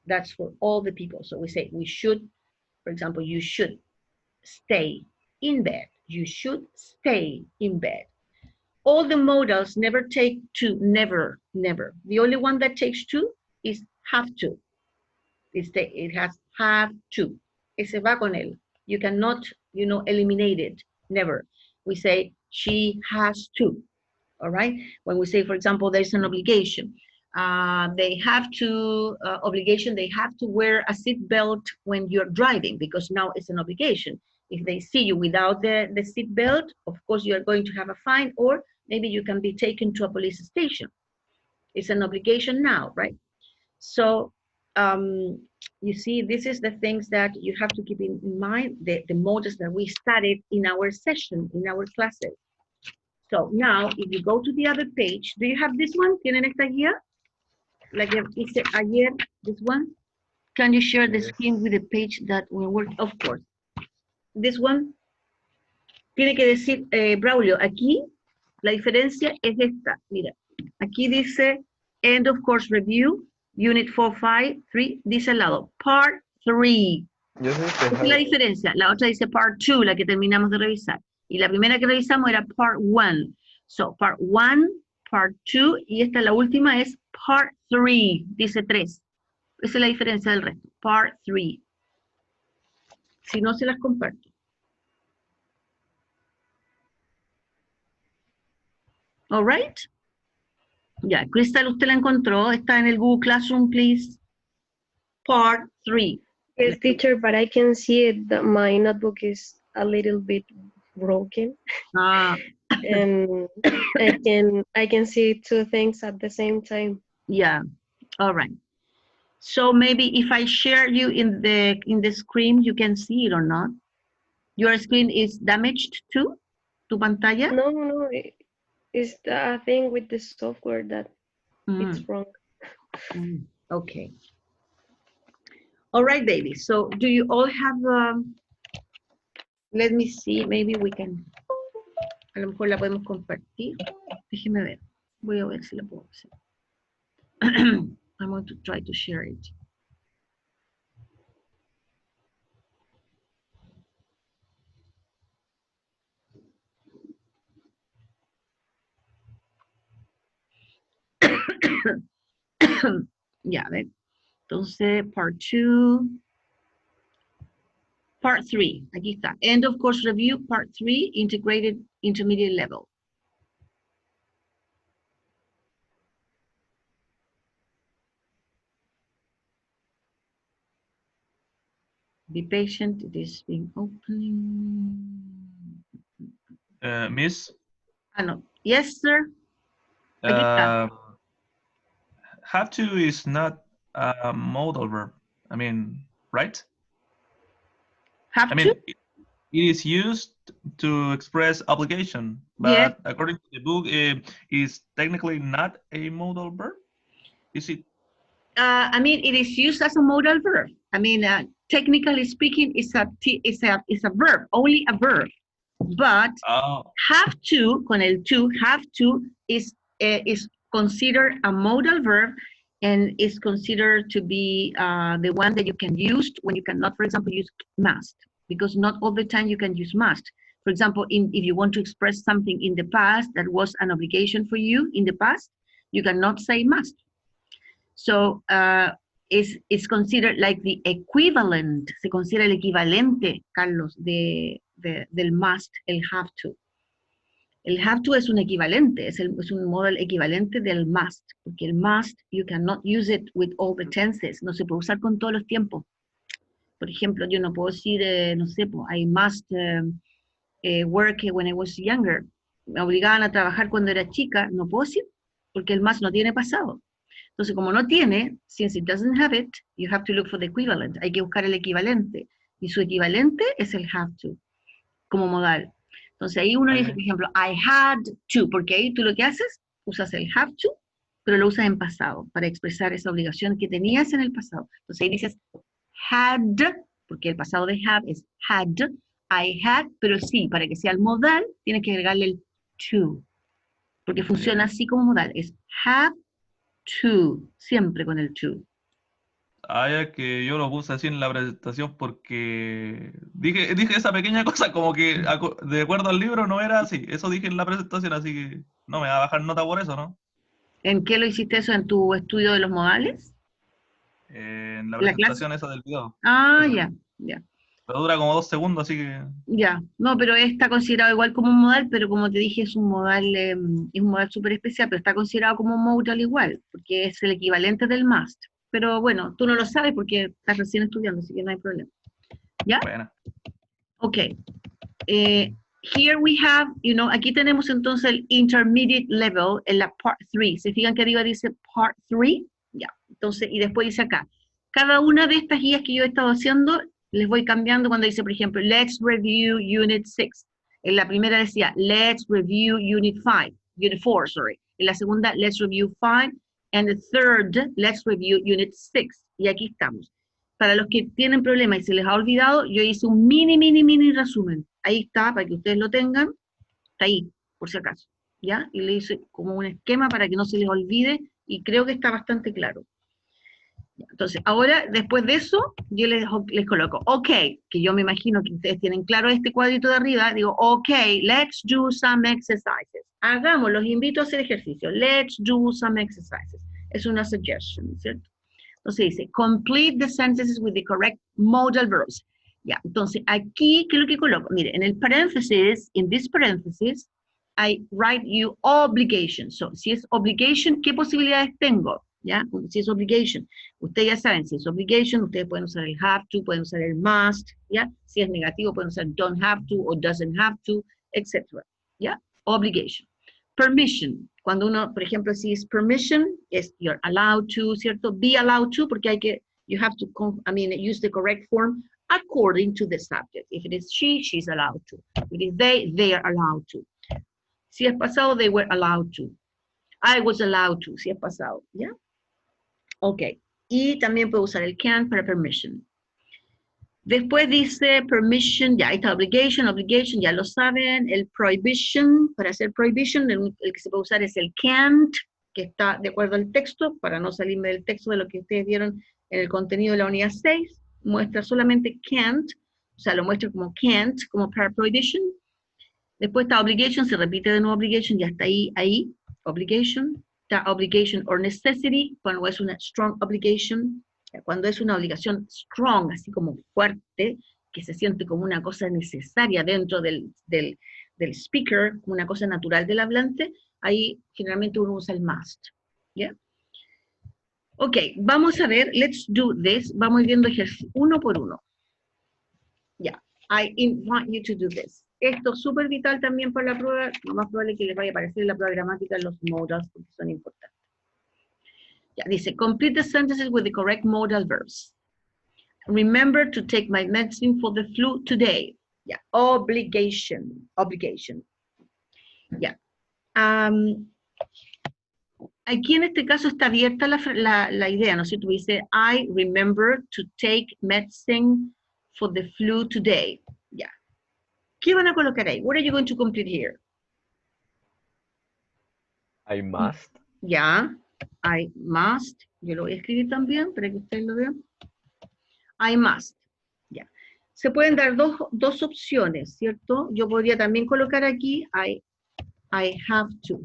That's for all the people. So we say we should, for example, you should stay in bed. You should stay in bed. All the modals never take to, never, never. The only one that takes to is have to. It has have to. Ese va con él. You cannot, eliminate it. Never. We say she has to. All right. When we say, for example, there's an obligation. They have to, obligation, they have to wear a seat belt when you're driving because now it's an obligation. If they see you without the seat belt, of course, you're going to have a fine, or maybe you can be taken to a police station. It's an obligation now, right? So you see, this is the things that you have to keep in mind, the models that we studied in our session, in our classes. So now, if you go to the other page, do you have this one? ¿Tienen esta guía? Like hice ayer, this one? Can you share the Yes. screen with the page that we worked? Of course. This one. Tiene que decir, Braulio, aquí la diferencia es esta. Mira, aquí dice end of course review, unit 453, dice al lado, part 3. Yo sé Esa es la diferencia. La otra dice part 2, la que terminamos de revisar. Y la primera que revisamos era part 1. So, part 1, part 2, y esta la última es part 3, dice 3. Esa es la diferencia del resto, part 3. Si no, se las comparto. All right? Ya, Crystal, usted la encontró. Está en el Google Classroom, please. Part 3. Yes, teacher, but I can see it that my notebook is a little bit broken. Ah, And I can see two things at the same time. yeah. All right. So maybe if I share you in the screen, you can see it or not. Your screen is damaged too? Tu pantalla? No, it's the thing with the software that it's wrong. Okay. All right, baby. So do you all have, let me see, maybe we can, a lo mejor la podemos compartir. Déjeme ver. Voy a ver si la puedo hacer. I'm going to try to share it. Ya, a ver. Entonces, part 2. Part 3, aquí está. End of course review, part 3, integrated intermediate level. Be patient, it is being opening. Miss, Ah, no. Yes, sir. Aquí está. have to is not a modal verb. I mean, right? Have I mean, to? it is used to express obligation, but Yes. according to the book, it is technically not a modal verb. Is it? I mean, it is used as a modal verb. I mean, technically speaking, it's a verb, only a verb. But have to, con el to, have to is considered a modal verb and is considered to be the one that you can use when you cannot, for example, use must, because not all the time you can use must. For example, if you want to express something in the past that was an obligation for you in the past, you cannot say must. So it's considered like the equivalent, se considera el equivalente, Carlos, del must, el have to. El have to es un equivalente, es un modal equivalente del must, porque el must, you cannot use it with all the tenses, no se puede usar con todos los tiempos. Por ejemplo, yo no puedo decir, no sé, I must work when I was younger. Me obligaban a trabajar cuando era chica, no puedo decir, porque el must no tiene pasado. Entonces, como no tiene, since it doesn't have it, you have to look for the equivalent. Hay que buscar el equivalente. Y su equivalente es el have to, como modal. Entonces, ahí uno dice, por ejemplo, I had to, porque ahí tú lo que haces, usas el have to, pero lo usas en pasado, para expresar esa obligación que tenías en el pasado. Entonces, ahí dices had, porque el pasado de have es had, I had, pero sí, para que sea el modal, tienes que agregarle el to, porque funciona así como modal, es have to, siempre con el to. ya que yo lo puse así en la presentación porque dije esa pequeña cosa como que de acuerdo al libro no era así. Eso dije en la presentación, así que no me va a bajar nota por eso, ¿no? ¿En qué lo hiciste eso? ¿En tu estudio de los modales? En la ¿En la clase? presentación esa del video. Ah, Eso. ya, ya. Pero dura como 2 segundos, así que... Ya, no, pero está considerado igual como un modal, pero como te dije, es un modal súper especial, pero está considerado como un modal igual, porque es el equivalente del must. Pero bueno, tú no lo sabes porque estás recién estudiando, así que no hay problema. ¿Ya? Bueno. Ok. Here we have, aquí tenemos entonces el intermediate level en la part 3. ¿Se fijan que arriba dice part 3? Ya, entonces, y después dice acá. Cada una de estas guías que yo he estado haciendo, les voy cambiando cuando dice, por ejemplo, let's review unit 6. En la primera decía, let's review unit 4, sorry. En la segunda, let's review 5. And the third, let's review unit 6. Y aquí estamos. Para los que tienen problemas y se les ha olvidado, yo hice un mini resumen. Ahí está, para que ustedes lo tengan. Está ahí, por si acaso. ¿Ya? Y le hice como un esquema para que no se les olvide y creo que está bastante claro. Entonces, ahora, después de eso, yo les coloco, ok, que yo me imagino que ustedes tienen claro este cuadrito de arriba, digo, ok, let's do some exercises. Hagamos, los invito a hacer ejercicio. Let's do some exercises. Es una suggestion, ¿cierto? Entonces dice, complete the sentences with the correct modal verbs. Ya, entonces aquí, ¿qué es lo que coloco? Mire, en el paréntesis, in this paréntesis, I write you obligation. So, si es obligation, ¿qué posibilidades tengo? ¿Ya? Si es obligation. Ustedes ya saben, si es obligation, ustedes pueden usar el have to, pueden usar el must, ¿ya? Si es negativo, pueden usar don't have to o doesn't have to, etc. ¿Ya? Obligation. Permission. Cuando uno, por ejemplo, si es permission, es you're allowed to, ¿cierto? Be allowed to, porque you have to, use the correct form according to the subject. If it is she, she's allowed to. If it is they are allowed to. Si es pasado, they were allowed to. I was allowed to, si es pasado, ¿ya? Ok. Y también puedo usar el can para permission. Después dice permission, ya, ahí está obligation, ya lo saben. El prohibition, para hacer prohibition, el que se puede usar es el can't, que está de acuerdo al texto, para no salirme del texto de lo que ustedes vieron en el contenido de la unidad 6. Muestra solamente can't, o sea, lo muestra como can't, como para prohibition. Después está obligation, se repite de nuevo obligation, ya está ahí, obligation. Está obligation or necessity, cuando es una strong obligation. Cuando es una obligación strong, así como fuerte, que se siente como una cosa necesaria dentro del speaker, como una cosa natural del hablante, ahí generalmente uno usa el must. ¿Ya? Ok, vamos a ver, let's do this. Vamos viendo ejercicio uno por uno. Ya, I invite you to do this. Esto es súper vital también para la prueba, lo más probable es que les vaya a aparecer en la prueba gramática los modals, porque son importantes. Ya, dice, complete the sentences with the correct modal verbs. Remember to take my medicine for the flu today. Ya, obligation. Ya. Aquí en este caso está abierta la idea, ¿no es cierto? Dice, I remember to take medicine for the flu today. Ya. ¿Qué van a colocar ahí? What are you going to complete here? I must. Ya. I must. Yo lo voy a escribir también para que ustedes lo vean. I must. Ya. Se pueden dar dos opciones, ¿cierto? Yo podría también colocar aquí I have to.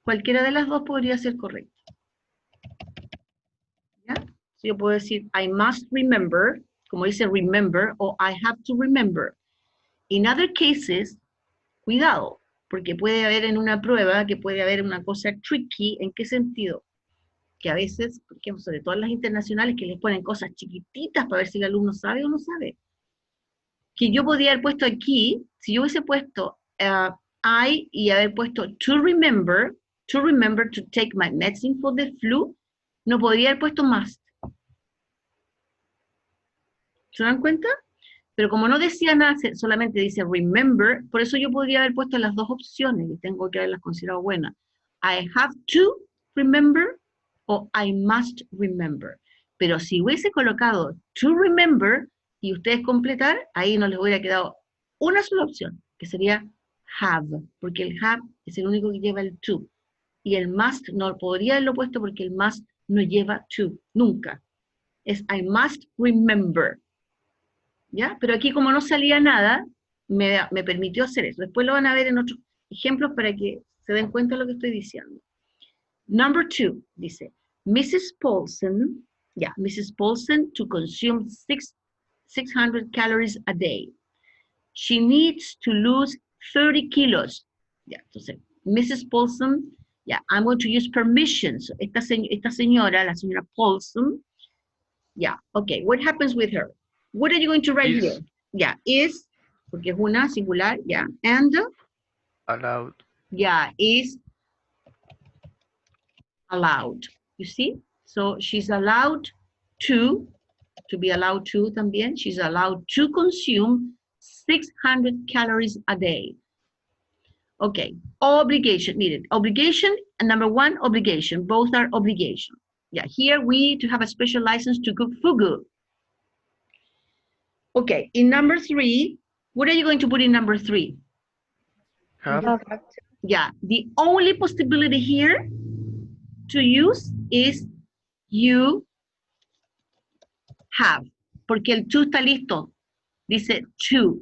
Cualquiera de las dos podría ser correcta. ¿Ya? Yo puedo decir I must remember, como dice remember, o I have to remember. In other cases, cuidado, porque puede haber en una prueba que puede haber una cosa tricky. ¿En qué sentido? Que a veces, por ejemplo, sobre todo en las internacionales, que les ponen cosas chiquititas para ver si el alumno sabe o no sabe. Que yo podría haber puesto aquí, si yo hubiese puesto I y haber puesto to remember to take my medicine for the flu, no podría haber puesto must. ¿Se dan cuenta? Pero como no decía nada, solamente dice remember, por eso yo podría haber puesto las dos opciones y tengo que haberlas considerado buenas. I have to remember o I must remember. Pero si hubiese colocado to remember y ustedes completar, ahí no les hubiera quedado una sola opción, que sería have, porque el have es el único que lleva el to. Y el must no podría haberlo puesto porque el must no lleva to, nunca. es I must remember. ¿Ya? Pero aquí como no salía nada, me permitió hacer eso. Después lo van a ver en otros ejemplos para que se den cuenta de lo que estoy diciendo. Number 2, dice, Mrs. Paulson, Mrs. Paulson to consume 600 calories a day. She needs to lose 30 kilos. Entonces, Mrs. Paulson, I'm going to use permission. So, esta señora, la señora Paulson, okay, what happens with her? What are you going to write here? Is, porque es una singular, and? Allowed. Is allowed. You see? So she's allowed to be allowed to también, she's allowed to consume 600 calories a day. Okay, obligation needed. Obligation, and number 1, obligation. Both are obligation. Here we to have a special license to cook fugu. Okay, in number 3, what are you going to put in number 3? Have. The only possibility here to use is you have, porque el to está listo, dice to.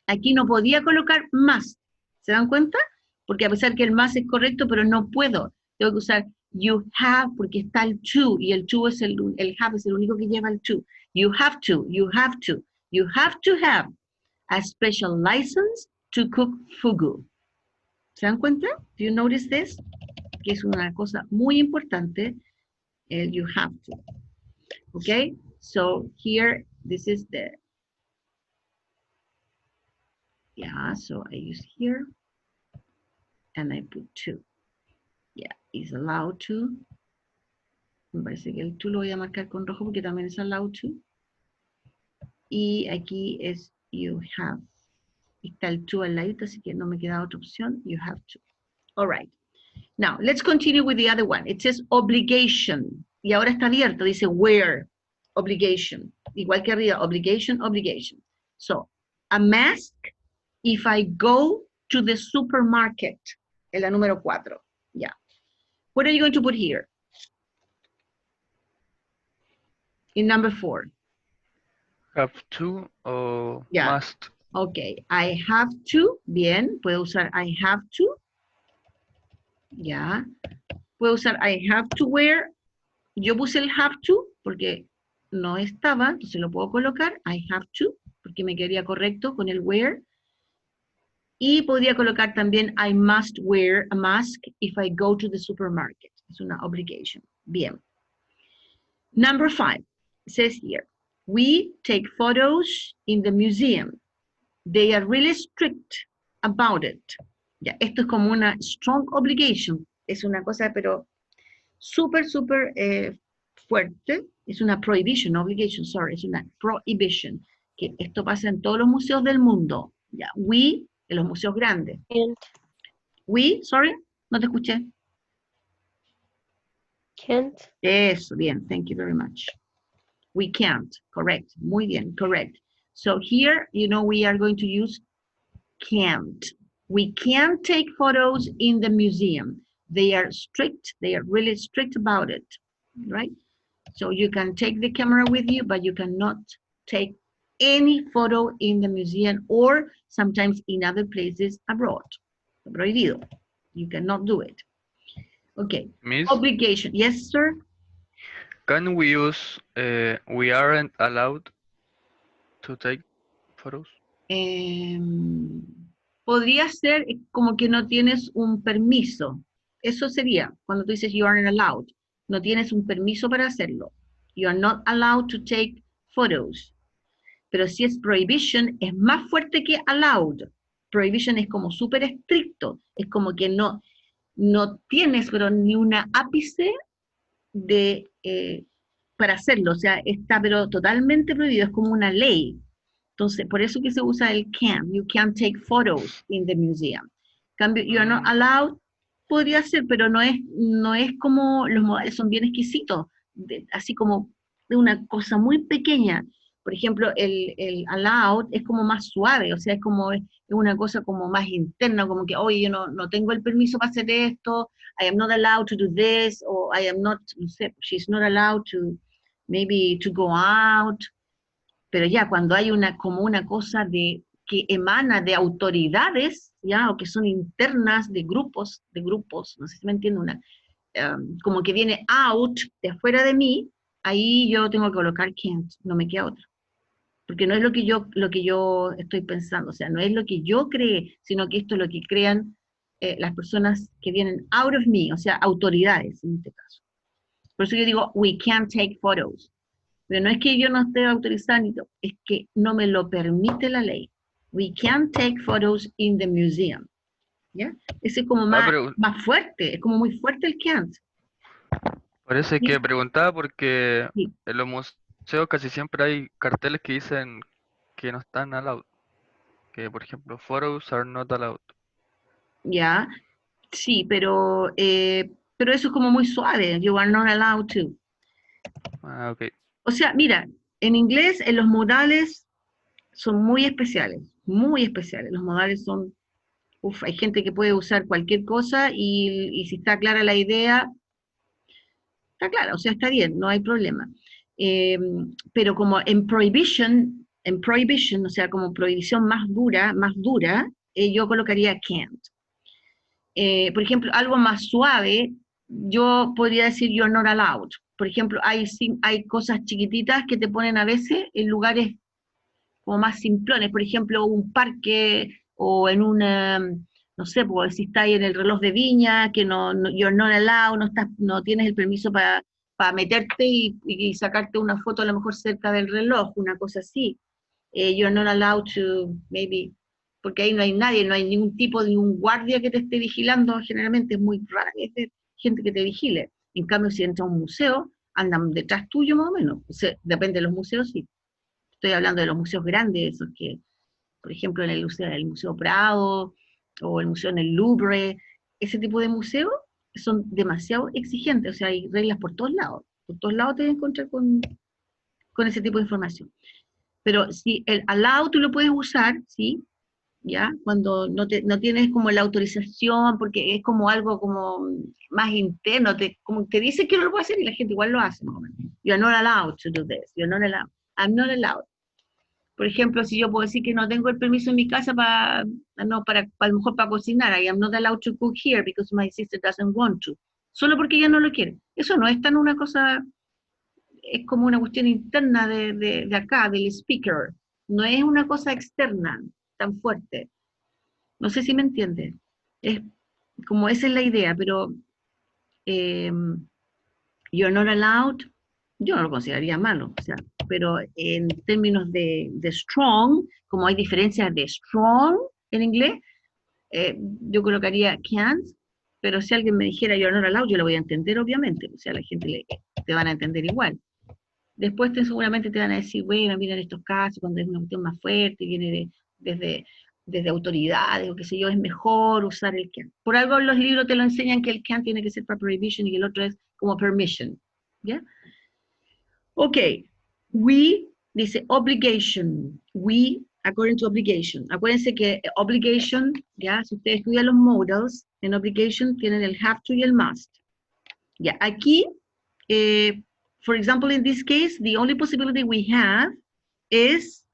Aquí no podía colocar must, ¿se dan cuenta? Porque a pesar que el must es correcto, pero no puedo, tengo que usar you have, porque está el to, y el to es el have es el único que lleva el to. You have to, you have to, you have to have a special license to cook fugu. ¿Se dan cuenta? Do you notice this? Que es una cosa muy importante, you have to. Okay, so here, this is the, so I use here, and I put to. Is allowed to. Me parece que el to lo voy a marcar con rojo porque también es allowed to. Y aquí es you have. Está el to al ladito, así que no me queda otra opción. You have to. All right. Now, let's continue with the other one. It says obligation. Y ahora está abierto, dice where. Obligation. Igual que arriba, obligation, obligation. So, a mask if I go to the supermarket. En la número 4. What are you going to put here? In number 4. Have to or must. Okay, I have to. Bien, puedo usar I have to. Puedo usar I have to wear. Yo puse el have to porque no estaba, entonces lo puedo colocar. I have to, porque me quedaría correcto con el wear. Y podría colocar también I must wear a mask if I go to the supermarket. Es una obligation. Bien. Number 5. It says here, we take photos in the museum. They are really strict about it. Esto es como una strong obligation. Es una cosa, pero súper fuerte. Es una prohibition, obligation, sorry. Es una prohibition. Que esto pasa en todos los museos del mundo. We, en los museos grandes. We, sorry, no te escuché. Can't. Eso, bien, thank you very much. We can't, correct, muy bien, correct. So here, we are going to use can't. We can't take photos in the museum. They are strict, they are really strict about it, right? So you can take the camera with you, but you cannot take any photo in the museum or sometimes in other places abroad. Prohibido. You cannot do it. Okay. Miss, obligation. Yes, sir? can we use we aren't allowed to take photos? Podría ser como que no tienes un permiso. Eso sería cuando tú dices you aren't allowed. No tienes un permiso para hacerlo. You are not allowed to take photos. Pero si es prohibition, es más fuerte que allowed. Prohibition es como súper estricto. Es como que no tienes, pero ni una ápice de, para hacerlo. O sea, está pero totalmente prohibido. Es como una ley. Entonces, por eso que se usa el can. You can't take photos in the museum. Cambio, you are not allowed, podría ser, pero no es como, los modales son bien exquisitos, así como de una cosa muy pequeña. Por ejemplo, el allowed es como más suave, o sea, es una cosa como más interna, como que, oye, yo no tengo el permiso para hacer esto, I am not allowed to do this, o I am not, no sé, she's not allowed to, maybe to go out, pero ya cuando hay como una cosa que emana de autoridades, ya, o que son internas de grupos, no sé si me entiende, como que viene out de afuera de mí, ahí yo tengo que colocar can't, no me queda otra. Porque no es lo que yo estoy pensando, o sea, no es lo que yo creé, sino que esto es lo que crean las personas que vienen out of me, o sea, autoridades en este caso. Por eso yo digo, we can't take photos. Pero no es que yo no esté autorizando, es que no me lo permite la ley. We can't take photos in the museum. ¿Ya? Ese es como más fuerte, es como muy fuerte el can't. Por eso es Sí. que preguntaba porque Sí. en los museos casi siempre hay carteles que dicen que no están allowed. Que por ejemplo, photos are not allowed. Ya, sí, pero eso es como muy suave. You are not allowed to. Ah, ok. O sea, mira, en inglés, en los modales son muy especiales, muy especiales. Los modales son, hay gente que puede usar cualquier cosa y si está clara la idea, está clara, o sea, está bien, no hay problema. Pero como en prohibition, o sea, como prohibición más dura, yo colocaría can't. Por ejemplo, algo más suave, yo podría decir you're not allowed. Por ejemplo, hay cosas chiquititas que te ponen a veces en lugares como más simplones, por ejemplo, un parque o en una, no sé, pues si estás en el reloj de viña, que you're not allowed, no tienes el permiso para meterte y sacarte una foto a lo mejor cerca del reloj, una cosa así. You're not allowed to, maybe, porque ahí no hay nadie, no hay ningún tipo de ningún guardia que te esté vigilando, generalmente es muy rara que esté gente que te vigile. En cambio, si entras a un museo, andan detrás tuyo más o menos. O sea, depende de los museos, sí. Estoy hablando de los museos grandes, esos que, por ejemplo, en el Museo Prado o el museo en el Louvre, ese tipo de museos son demasiado exigentes, o sea, hay reglas por todos lados. Por todos lados te vas a encontrar con ese tipo de información. Pero si el allow tú lo puedes usar, ¿sí? ¿Ya? Cuando no tienes como la autorización, porque es como algo como más interno, como te dice que no lo puede hacer y la gente igual lo hace, más o menos. You're not allowed to do this. You're not allowed. I'm not allowed. Por ejemplo, si yo puedo decir que no tengo el permiso en mi casa a lo mejor para cocinar, I am not allowed to cook here because my sister doesn't want to. Solo porque ella no lo quiere. Eso no es tan una cosa, es como una cuestión interna de acá, del speaker. No es una cosa externa tan fuerte. No sé si me entiende. Es como esa es la idea, pero you're not allowed, yo no lo consideraría malo, o sea, pero en términos de strong, como hay diferencias de strong en inglés, yo colocaría can't, pero si alguien me dijera you're not allowed, yo lo voy a entender obviamente, o sea, la gente te van a entender igual. Después seguramente te van a decir, bueno, mira, en estos casos, cuando es una cuestión más fuerte, viene desde autoridades o qué sé yo, es mejor usar el can. Por algo los libros te lo enseñan que el can tiene que ser para prohibition y que el otro es como permission. ¿Ya? Ok, we, dice obligation, we, according to obligation. Acuérdense que obligation, ya, si ustedes estudian los modals, en obligation tienen el have to y el must. Ya, aquí, for example, in this case, the only possibility we have is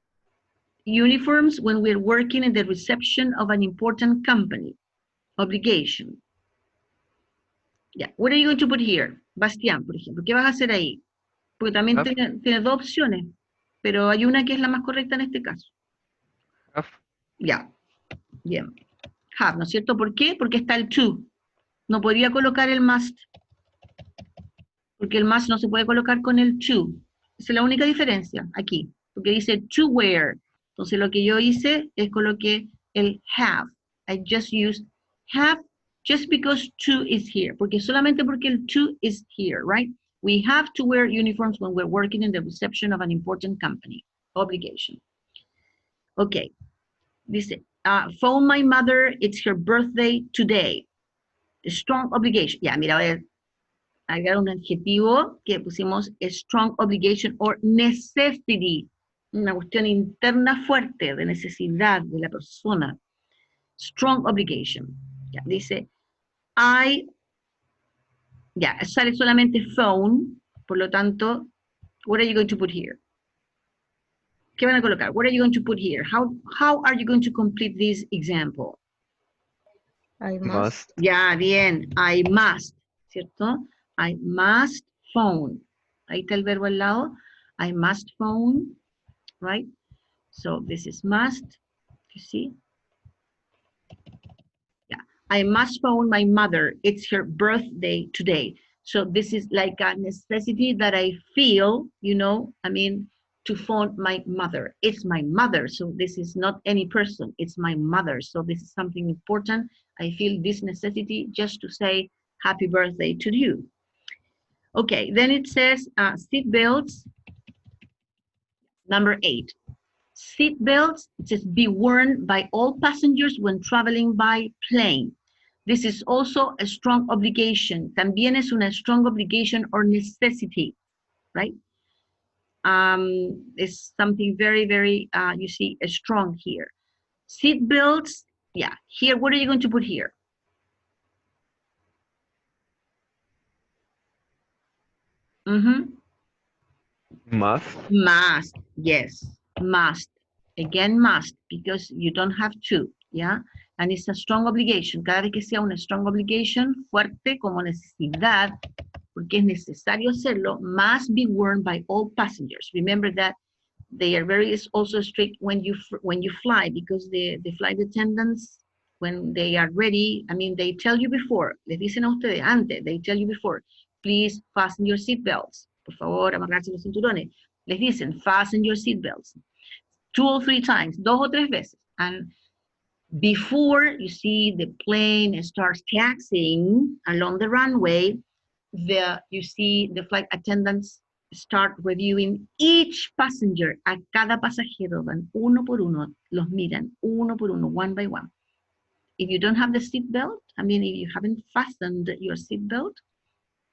uniforms when we're working in the reception of an important company. Obligation. Yeah. What are you going to put here? Bastián, por ejemplo. ¿Qué vas a hacer ahí? Porque también tiene dos opciones, pero hay una que es la más correcta en este caso. Have. Ya. Bien. Have, ¿no es cierto? ¿Por qué? Porque está el to. No podría colocar el must. Porque el must no se puede colocar con el to. Esa es la única diferencia aquí. Porque dice to wear. Entonces lo que yo hice es coloqué el have. I just used have just because to is here. Porque solamente porque el to is here, right? We have to wear uniforms when we're working in the reception of an important company. Obligation. Okay. Dice, phone my mother, it's her birthday today. A strong obligation. Ya, mira, voy a agregar un adjetivo que pusimos strong obligation or necessity. Una cuestión interna fuerte de necesidad de la persona. Strong obligation. Ya, dice, ya, sale solamente phone, por lo tanto, What are you going to put here? ¿Qué van a colocar? What are you going to put here? How are you going to complete this example? I must. Must. Ya, bien. I must, ¿cierto? I must phone. Ahí está el verbo al lado. I must phone, right? So this is must, you see? Yeah. I must phone my mother. It's her birthday today. So this is like a necessity that I feel, you know, I mean, to phone my mother. It's my mother. So this is not any person. It's my mother. So this is something important. I feel this necessity just to say happy birthday to you. Okay, then it says seat belts. Number 8. Seat belts, it says be worn by all passengers when traveling by plane. This is also a strong obligation. También es una strong obligation or necessity, right? It's something very, very, you see, strong here. Seat belts, yeah. Here, what are you going to put here? Must. Must, yes, must. Again, must, because you don't have to, yeah? And it's a strong obligation. Cada vez que sea una strong obligation, fuerte como necesidad, porque es necesario hacerlo, must be worn by all passengers. Remember that they are very also strict when you fly, because the flight attendants, when they are ready, I mean, they tell you before, les dicen a ustedes antes, they tell you before, please fasten your seat belts. Por favor, amarrarse los cinturones. Les dicen, fasten your seat belts. 2 or 3 times, 2 o 3 veces. And before you see the plane starts taxiing along the runway, you see the flight attendants start reviewing each passenger. A cada pasajero van uno por uno, los miran uno por uno, one by one. If you don't have the seat belt, I mean, if you haven't fastened your seat belt,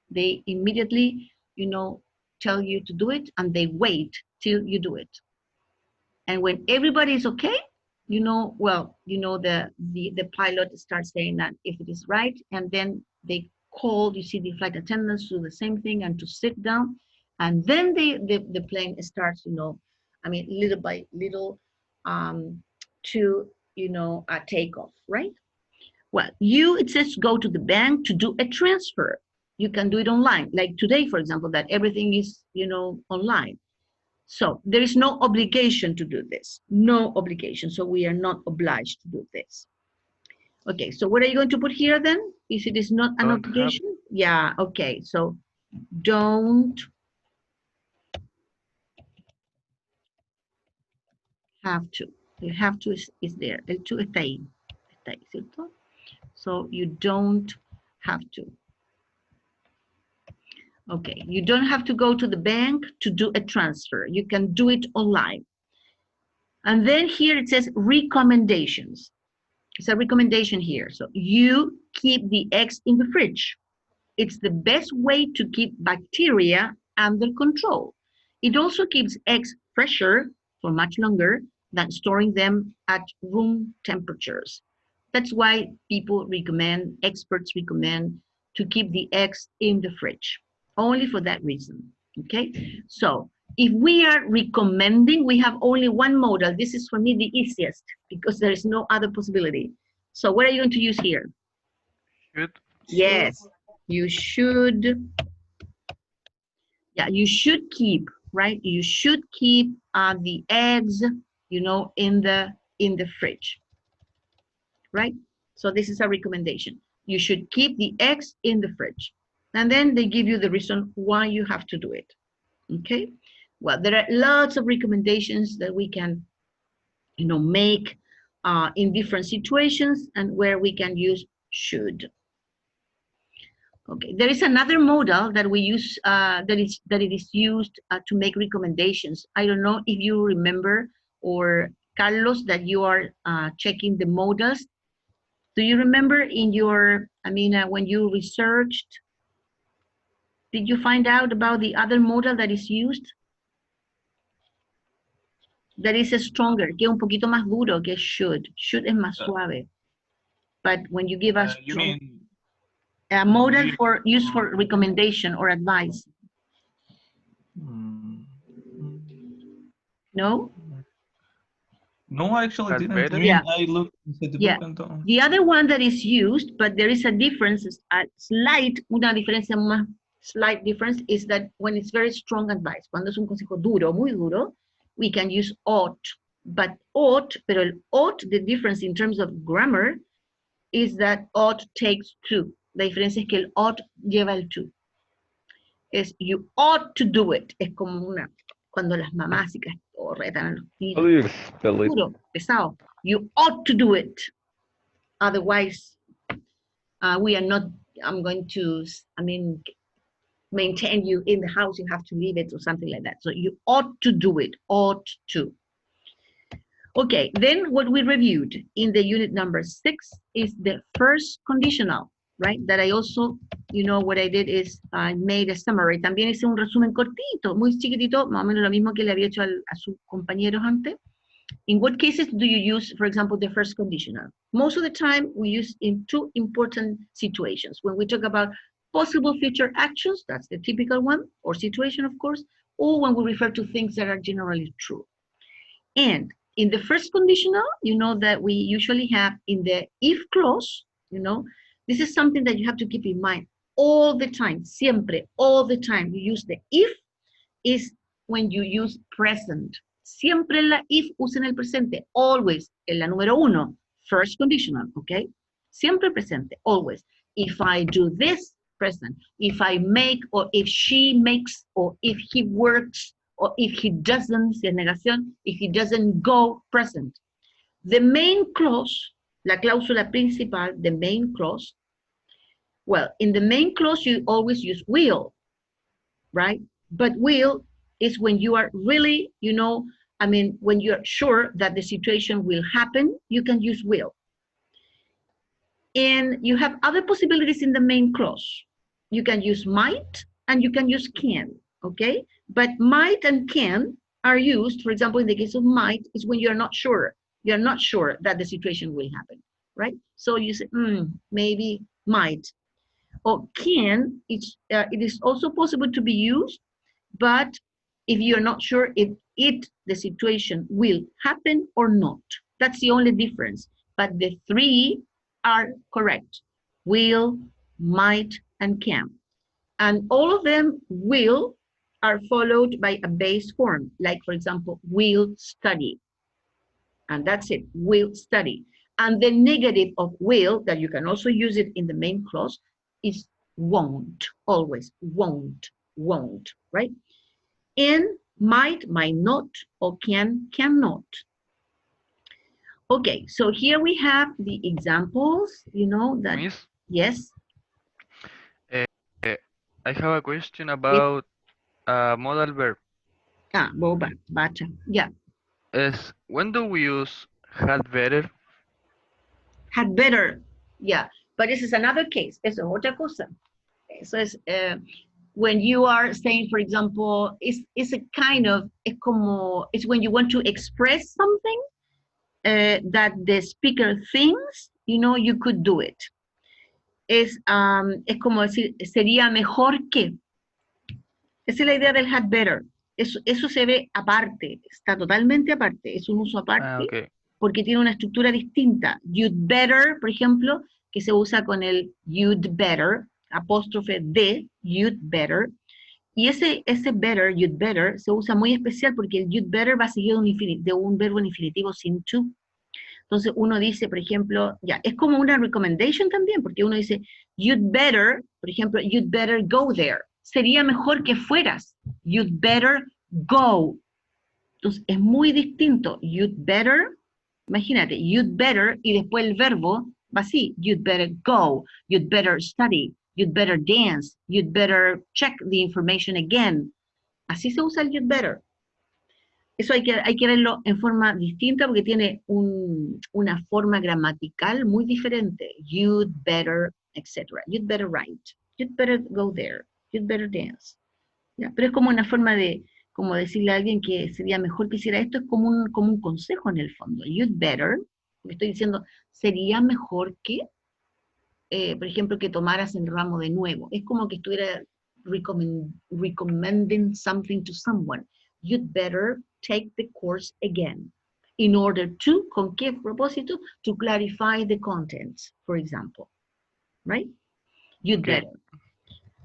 they immediately, you know, tell you to do it, and they wait till you do it. And when everybody is okay, you know, well, you know, the pilot starts saying that if it is right, and then they call, you see the flight attendants do the same thing and to sit down, and then the plane starts, you know, I mean, little by little, to, you know, take off, right? Well, it says go to the bank to do a transfer. You can do it online, like today, for example, that everything is, you know, online. So there is no obligation to do this, no obligation. So we are not obliged to do this. Okay, so what are you going to put here then? If it is not an Don't have. obligation? Yeah, okay, so don't have to. El have to is there. El to está ahí. Está ahí, ¿cierto? So you don't have to. Okay, you don't have to go to the bank to do a transfer. You can do it online. And then here it says recommendations. It's a recommendation here. So you keep the eggs in the fridge. It's the best way to keep bacteria under control. It also keeps eggs fresher for much longer than storing them at room temperatures. That's why experts recommend to keep the eggs in the fridge, only for that reason, okay? So if we are recommending, we have only one modal. This is for me the easiest because there is no other possibility. So what are you going to use here? Should. Yes, you should. Yeah, you should keep, right? You should keep the eggs, you know, in the fridge, right? So this is a recommendation. You should keep the eggs in the fridge. And then they give you the reason why you have to do it, okay? Well, there are lots of recommendations that we can, you know, make in different situations and where we can use should. Okay, there is another modal that we use, that it is used to make recommendations. I don't know if you remember, or Carlos, that you are checking the modals. Do you remember in your, I mean, when you researched, did you find out about the other modal that is used? That is stronger, que es un poquito más duro, que should. Should es más suave. But when you give us You mean a modal for use for recommendation or advice. No? No, I actually Had didn't. I better? mean, Yeah. I looked inside the Yeah. book and don't. The other one that is used, but there is a difference, una diferencia más slight difference is that when it's very strong advice, cuando es un consejo duro, muy duro, we can use ought. But ought, pero el ought, the difference in terms of grammar is that ought takes to. La diferencia es que el ought lleva el to. Es you ought to do it. Es como una, cuando las mamás y retan a los How do niños. you spell it? Duro, pesado. You ought to do it. Otherwise, we are not, I'm going to, maintain you in the house, you have to leave it or something like that. So you ought to do it, ought to. Okay, then what we reviewed in the unit number 6 is the first conditional, right? That I also, what I did is I made a summary. También hice un resumen cortito, muy chiquitito, más o menos lo mismo que le había hecho a sus compañeros antes. In what cases do you use, for example, the first conditional? Most of the time, we use in 2 important situations. When we talk about possible future actions, that's the typical one, or situation, of course, or when we refer to things that are generally true. And in the first conditional, you know that we usually have in the if clause, this is something that you have to keep in mind all the time, siempre, all the time. You use the if is when you use present. Siempre la if usen el presente, always, en la número 1, first conditional, okay? Siempre presente, always. If I do this, present. If I make, or if she makes, or if he works, or if he doesn't, si es negación, if he doesn't go, present. The main clause, la cláusula principal, the main clause, well, in the main clause, you always use will, right? But will is when you are really, when you're sure that the situation will happen, you can use will. And you have other possibilities in the main clause. You can use might and you can use can, okay? But might and can are used, for example, in the case of might, is when you're not sure. You're not sure that the situation will happen, right? So you say, maybe might. Or can, it is also possible to be used, but if you're not sure if the situation will happen or not. That's the only difference. But the 3 are correct. Will, might, and can. And all of them will are followed by a base form, like, for example, will study. And that's it, will study. And the negative of will, that you can also use it in the main clause, is won't, always, won't, right? And might not, or cannot. Okay, so here we have the examples, that, Miss, yes, I have a question about modal verb. boba, bacha, yeah. Is when do we use had better? Had better, yeah. But this is another case, eso es otra cosa. Eso es, when you are saying, for example, it's a kind of, it's when you want to express something that the speaker thinks, you could do it. Es como decir, sería mejor que. Esa es la idea del had better. Eso se ve aparte, está totalmente aparte, es un uso aparte, Okay. porque tiene una estructura distinta. You'd better, por ejemplo, que se usa con el you'd better, apóstrofe de, you'd better. Y ese better, you'd better, se usa muy especial porque el you'd better va seguido de un verbo en infinitivo sin to. Entonces uno dice, por ejemplo, ya, es como una recommendation también, porque uno dice, you'd better, por ejemplo, you'd better go there. Sería mejor que fueras. You'd better go. Entonces es muy distinto. You'd better, imagínate, you'd better, y después el verbo va así. You'd better go. You'd better study. You'd better dance. You'd better check the information again. Así se usa el you'd better. Eso hay que verlo en forma distinta porque tiene una forma gramatical muy diferente. You'd better, etc. You'd better write. You'd better go there. You'd better dance. ¿Ya? Pero es como una forma de, como decirle a alguien que sería mejor que hiciera esto, es como un consejo en el fondo. You'd better, porque estoy diciendo, sería mejor que, por ejemplo, que tomaras el ramo de nuevo. Es como que estuviera recommending something to someone. You'd better take the course again. In order to, ¿con qué propósito? To clarify the contents, for example. Right? You'd Okay. better.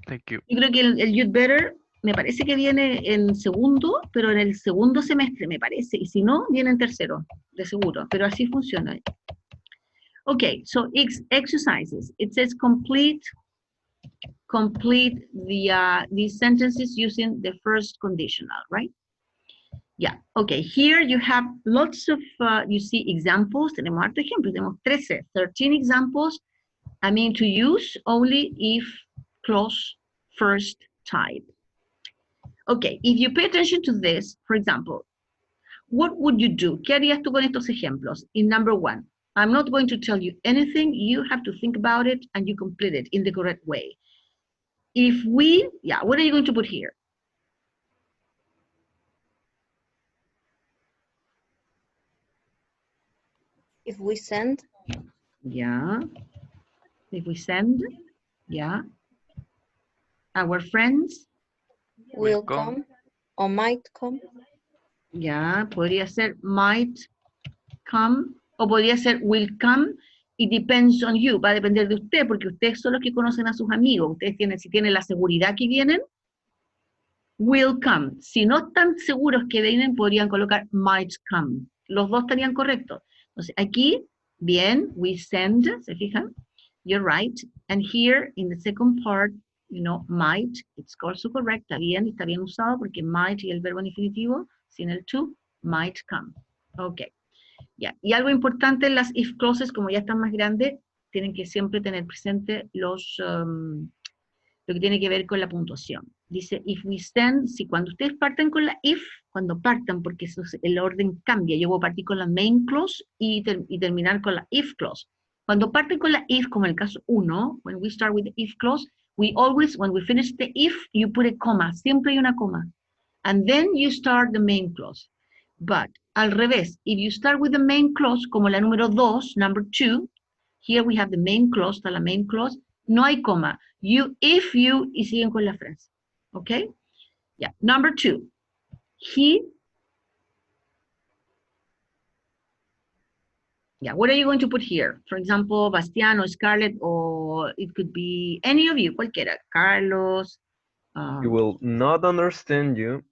Thank you. Yo creo que el you'd better me parece que viene en segundo, pero en el segundo semestre me parece. Y si no, viene en tercero, de seguro. Pero así funciona. Okay, so exercises. It says complete these sentences using the first conditional, right? Yeah, okay, here you have lots of, you see examples, tenemos hartos ejemplos, tenemos 13 examples, I mean to use only if clause first type. Okay, if you pay attention to this, for example, what would you do? ¿Qué harías tú con estos ejemplos? In number one, I'm not going to tell you anything, you have to think about it and you complete it in the correct way. If we, yeah, what are you going to put here? If we send, Yeah. If we send, yeah. Our friends, will Will come. come or might come. yeah. Podría ser might come o podría ser will come. It depends on you. Va a depender de usted porque ustedes son los que conocen a sus amigos. Ustedes tienen, si tienen la seguridad que vienen, will come. Si no están seguros que vienen, podrían colocar might come. Los dos estarían correctos. Entonces, aquí, bien, we send, ¿se fijan? You're right. And here, in the second part, you know, might, it's also correct, está bien usado porque might y el verbo en infinitivo, sin el to, might come. Ok. Ya. Y algo importante en las if clauses, como ya están más grandes, tienen que siempre tener presente los, lo que tiene que ver con la puntuación. Dice, if we send, si cuando ustedes parten con la if, cuando partan, porque eso el orden cambia, yo voy a partir con la main clause y terminar con la if clause. Cuando parten con la if, como en el caso 1, when we start with the if clause, we always, when we finish the if, you put a comma, siempre hay una coma. And then you start the main clause. But, al revés, if you start with the main clause, como la número 2, number 2, here we have the main clause, está la main clause, no hay coma. You, if you, y siguen con la frase. Okay? Yeah. Number 2. He. Yeah. What are you going to put here? For example, Bastián or Scarlett, or it could be any of you, cualquiera. Carlos. He will not understand you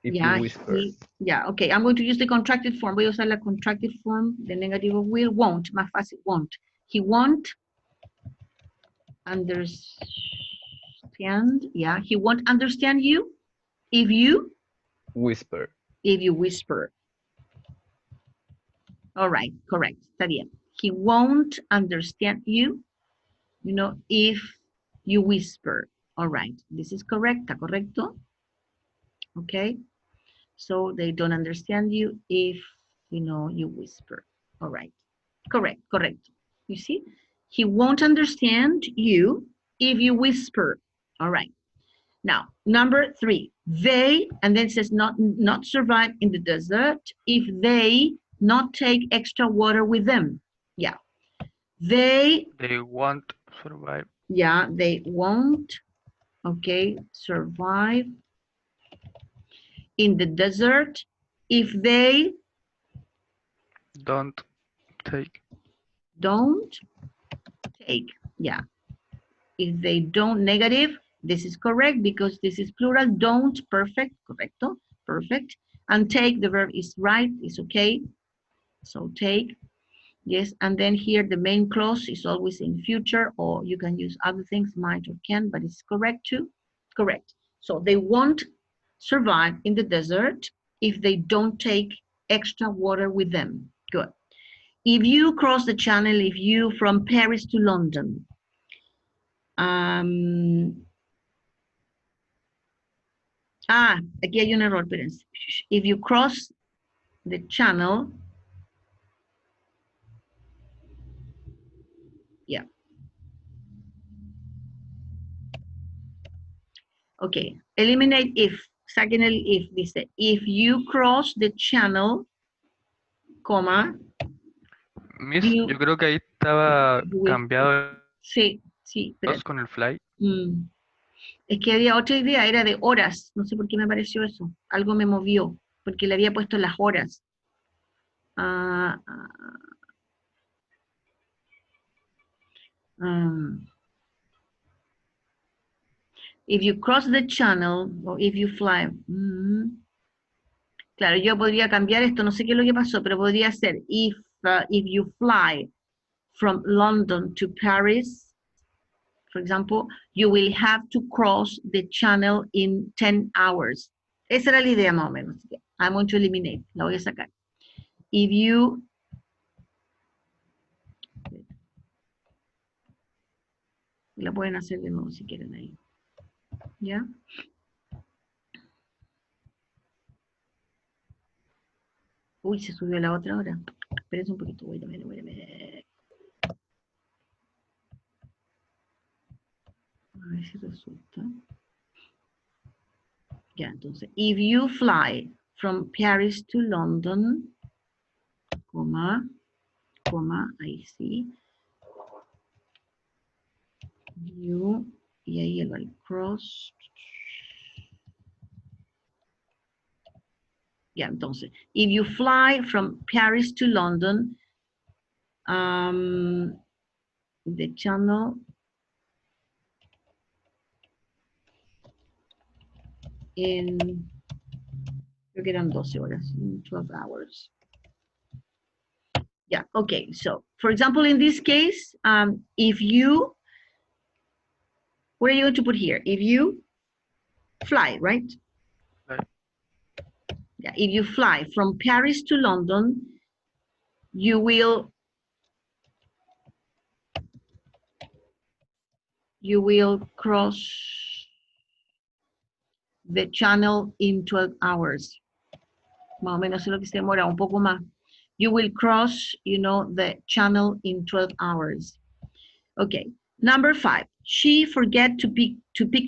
if Yeah, you whisper. yeah, okay. I'm going to use the contracted form. Voy a usar la contracted form, the negative of will, won't. Más fácil, won't. He won't understand. Yeah, he won't understand you if you Whisper. whisper. All right, correct. Está bien. He won't understand you, you know, if you whisper. All right, this is correct. ¿Está correcto? Okay. So they don't understand you if, you know, you whisper. All right. Correct, correct. You see? He won't understand you if you whisper. All right. Now, number 3, they, and then it says not survive in the desert if they not take extra water with them. Yeah. They won't survive. Yeah, they won't, okay, survive in the desert if they Don't take. Yeah. If they don't, negative, this is correct because this is plural, don't, perfect, correcto, perfect. And take, the verb is right, is okay. So take, yes. And then here the main clause is always in future, or you can use other things, might or can, but it's correct too, correct. So they won't survive in the desert if they don't take extra water with them. Good. If you cross the channel, if you from Paris to London, aquí hay un error, espérense. If you cross the channel, yeah. Okay, eliminate if, saquen el if, dice, if you cross the channel, coma. Miss, yo creo que ahí estaba cambiado Sí, pero con el fly. Es que había otra idea, era de horas. No sé por qué me pareció eso. Algo me movió. porque le había puesto las horas. If you cross the channel, or if you fly. Claro, yo podría cambiar esto, no sé qué es lo que pasó, pero podría ser, if you fly from London to Paris, for example, you will have to cross the channel in 10 hours. Esa era la idea más o menos. I'm going to eliminate, la voy a sacar. If you la pueden hacer de nuevo si quieren ahí. ¿Ya? Uy, se subió la otra hora. Espérense un poquito. Wait a minute. A ver si resulta. Ya, entonces. If you fly from Paris to London, coma, ahí sí. You, y ahí el cross. Ya, entonces, if you fly from Paris to London, the channel in, creo que eran 12 horas, 12 hours. Yeah, okay, so, for example, in this case, if you, what are you going to put here? If you fly, right? Right. Yeah, if you fly from Paris to London, you will cross the channel in 12 hours. Más o menos es lo que se demora, un poco más. You will cross, you know, the channel in 12 hours. Okay, number 5. She forget to pick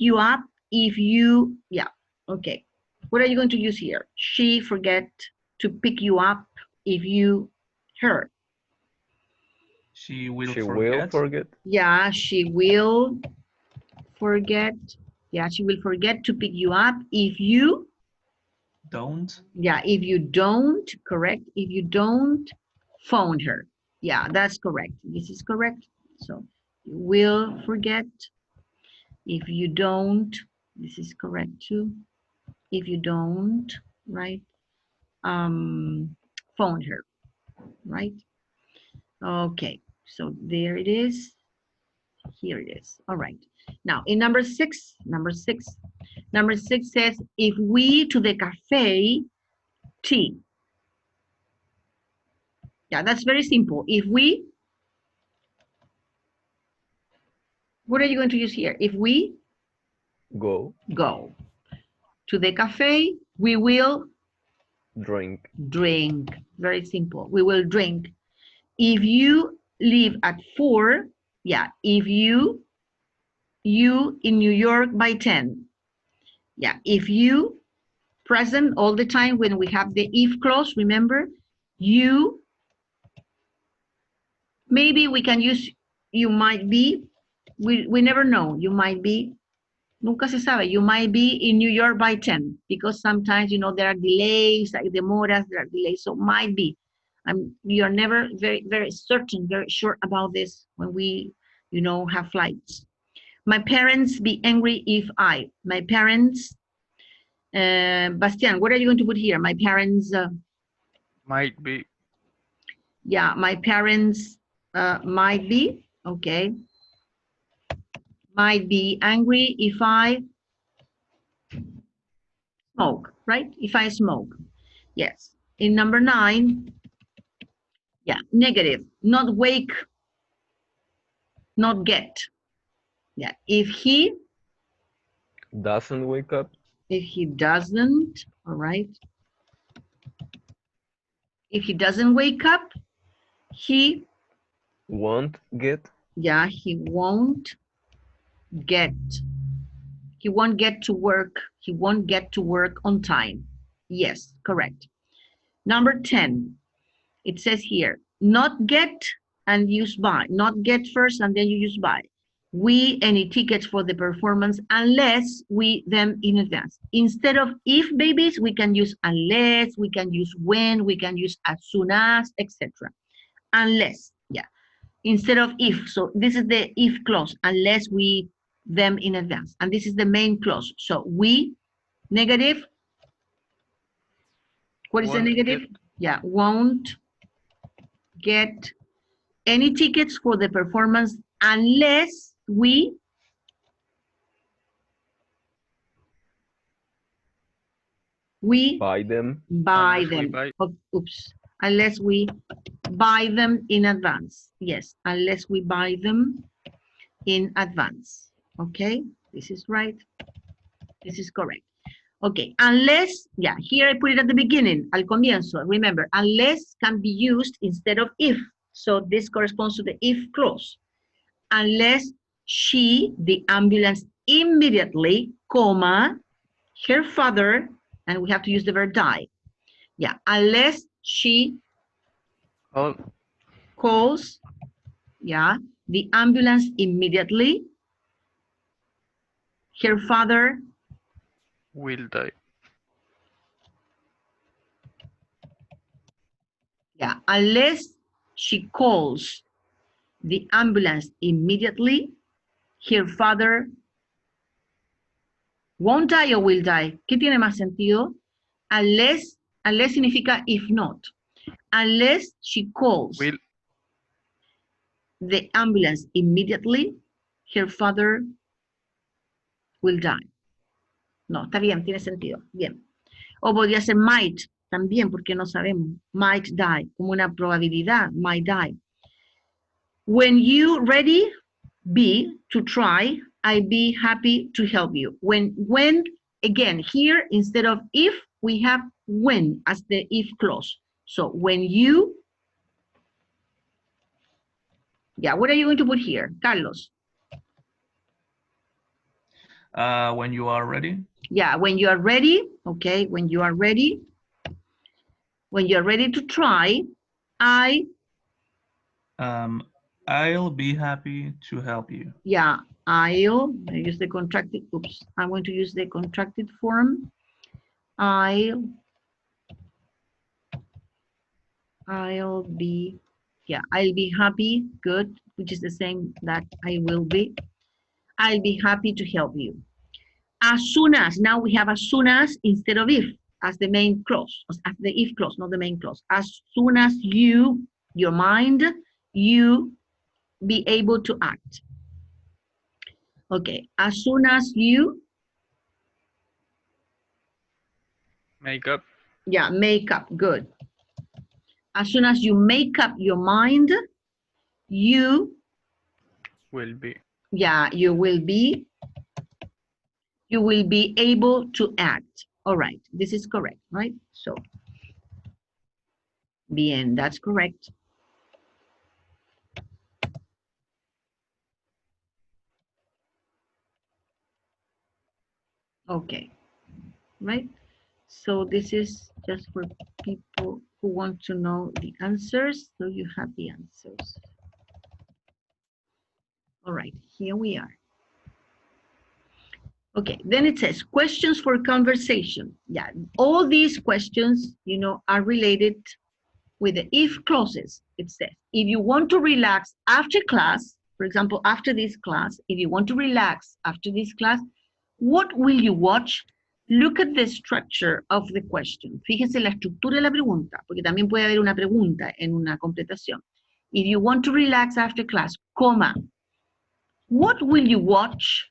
you up if you, yeah, okay. What are you going to use here? She forget to pick you up if you her. She will She forget. will forget. Yeah, she will forget. Yeah, she will forget to pick you up if you Don't. yeah, if you don't, correct. If you don't phone her. Yeah, that's correct. This is correct. So you will forget. If you don't, this is correct too. If you don't, right? Phone her, right? Okay, so there it is. Here it is. All right. Now in number six says, if we to the cafe, tea. Yeah, that's very simple. If we, what are you going to use here? If we Go. To the cafe, we will Drink. drink. Very simple. We will drink. If you leave at 4, yeah, if you in New York by 10. Yeah, if you present all the time when we have the if clause, remember, you, maybe we can use you might be, we never know, you might be, nunca se sabe, you might be in New York by 10, because sometimes, you know, there are delays, like demoras, there are delays, so might be. We are never very, very certain, very sure about this when we, you know, have flights. My parents be angry if I, my parents, Bastian, what are you going to put here? My parents, Might be. yeah, my parents might be, okay. Might be angry if I smoke, right? If I smoke, yes. In number 9, yeah, negative, not wake, not get. Yeah, if he Doesn't wake up. if he doesn't, all right. If he doesn't wake up, he, Won't get. yeah, he won't get to work. He won't get to work on time. Yes, correct. Number 10, it says here, not get and use by. Not get first and then you use by. we any tickets for the performance unless we them in advance. Instead of if, babies, we can use unless, we can use when, we can use as soon as, etc. Unless, yeah. Instead of if, so this is the if clause, unless we them in advance. And this is the main clause. So we, negative, what is the Won't negative? get. Yeah, won't get any tickets for the performance unless we Buy them. buy Unless we them. buy. Oops. Unless we buy them in advance. Yes, unless we buy them in advance. Okay, this is right. This is correct. Okay, unless, yeah, here I put it at the beginning, al comienzo. Remember, unless can be used instead of if. So this corresponds to the if clause. Unless she, the ambulance, immediately, comma, her father, and we have to use the verb die. Yeah, unless she All calls, yeah, the ambulance immediately, her father, will die. yeah, unless she calls the ambulance immediately, her father won't die or will die. ¿Qué tiene más sentido? Unless significa if not. Unless she calls Will. the ambulance immediately, her father will die. No, está bien, tiene sentido. Bien. O podría ser might también, porque no sabemos. Might die, como una probabilidad, might die. When you ready, be, to try, I'd be happy to help you. When, again, here, instead of if, we have when as the if clause. So when you, yeah, what are you going to put here, Carlos? When you are ready. Yeah, when you are ready, okay, when you are ready to try, I'll be happy to help you. yeah, I use the contracted, oops, I'm going to use the contracted form. I'll be, yeah, I'll be happy, good, which is the same that I will be. I'll be happy to help you. As soon as, now we have as soon as instead of if, as the main clause, as the if clause, not the main clause. As soon as you, your mind, you be able to act. Okay, as soon as you, Make up. yeah, make up, good. As soon as you make up your mind, you, Will be. yeah, you will be able to act. All right, this is correct, right? So, bien, that's correct. Okay, right? So this is just for people who want to know the answers. So you have the answers. All right, here we are. Okay, then it says questions for conversation. Yeah, all these questions, you know, are related with the if clauses. It says, if you want to relax after class, for example, after this class, if you want to relax after this class, what will you watch? Look at the structure of the question. Fíjense la estructura de la pregunta, porque también puede haber una pregunta en una completación. If you want to relax after class, comma, what will you watch?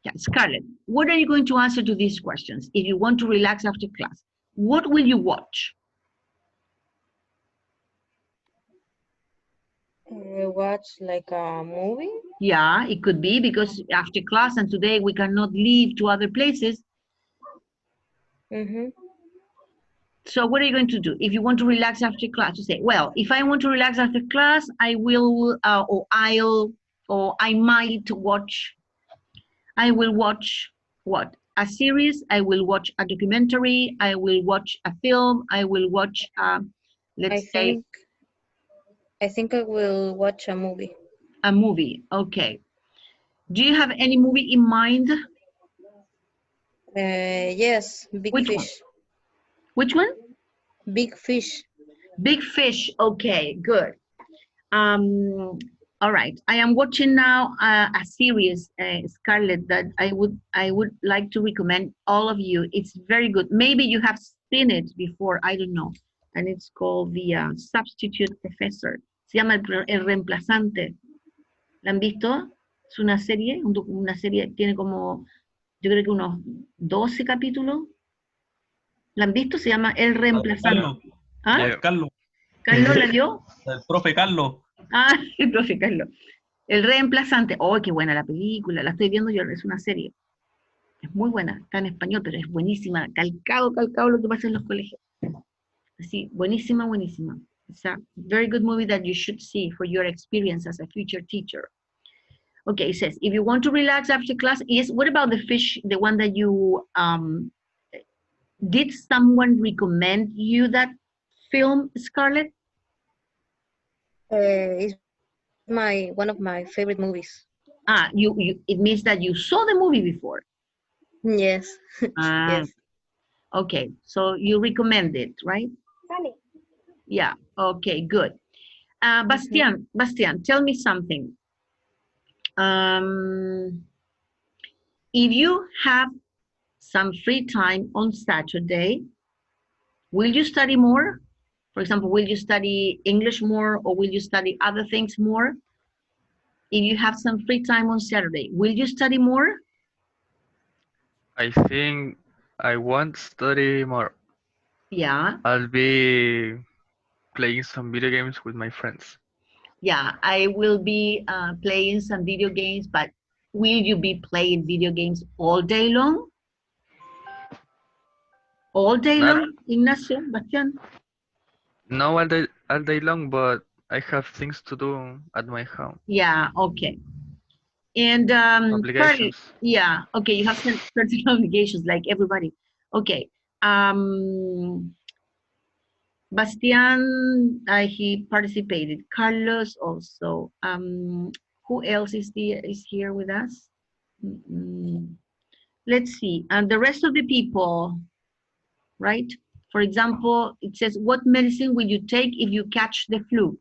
Yeah, Scarlett, what are you going to answer to these questions? If you want to relax after class, what will you watch? Watch like a movie. Yeah, it could be because after class and today we cannot leave to other places. Mm-hmm. So what are you going to do? If you want to relax after class, you say, well, if I want to relax after class, I will, or I might watch, I will watch what? A series, I will watch a documentary, I will watch a film, I will watch, let's say. I think I will watch a movie. A movie. Okay. Do you have any movie in mind? Yes, Big Which Fish. one? Which one? Big Fish. Big Fish. Okay, good. All right. I am watching now a series, Scarlett, that I would like to recommend all of you. It's very good. Maybe you have seen it before. I don't know. And it's called the Substitute Professor. Se llama El Reemplazante. ¿La han visto? Es una serie, una serie, tiene como, yo creo que unos 12 capítulos. ¿La han visto? Se llama El Reemplazante. Carlos. ¿Ah? Yeah. Carlos. ¿Carlos la vio? El profe Carlos. Ah, el profe Carlos. El Reemplazante. Oh, qué buena la película. La estoy viendo yo, es una serie. Es muy buena, está en español, pero es buenísima. Calcado lo que pasa en los colegios. Así, buenísima, buenísima. It's a very good movie that you should see for your experience as a future teacher. Okay, it says, if you want to relax after class, yes, what about the fish, the one that you, did someone recommend you that film, Scarlett? It's one of my favorite movies. Ah, it means that you saw the movie before. Yes. Ah, Yes. okay, so you recommend it, right? Yeah, okay, good. Bastian, tell me something. If you have some free time on Saturday, will you study more? For example, will you study English more or will you study other things more? If you have some free time on Saturday, will you study more? I think I won't study more. Yeah, I'll be playing some video games with my friends. yeah, I will be playing some video games, but will you be playing video games all day long? All day Not- long, Ignacio, Bastian? No all day long, but I have things to do at my home. Yeah, okay. And Carly, Obligations. yeah, okay, you have certain obligations like everybody. Okay. Bastian, he participated. Carlos also. Who else is here with us? Let's see. And the rest of the people, right? For example, it says, what medicine will you take if you catch the flu?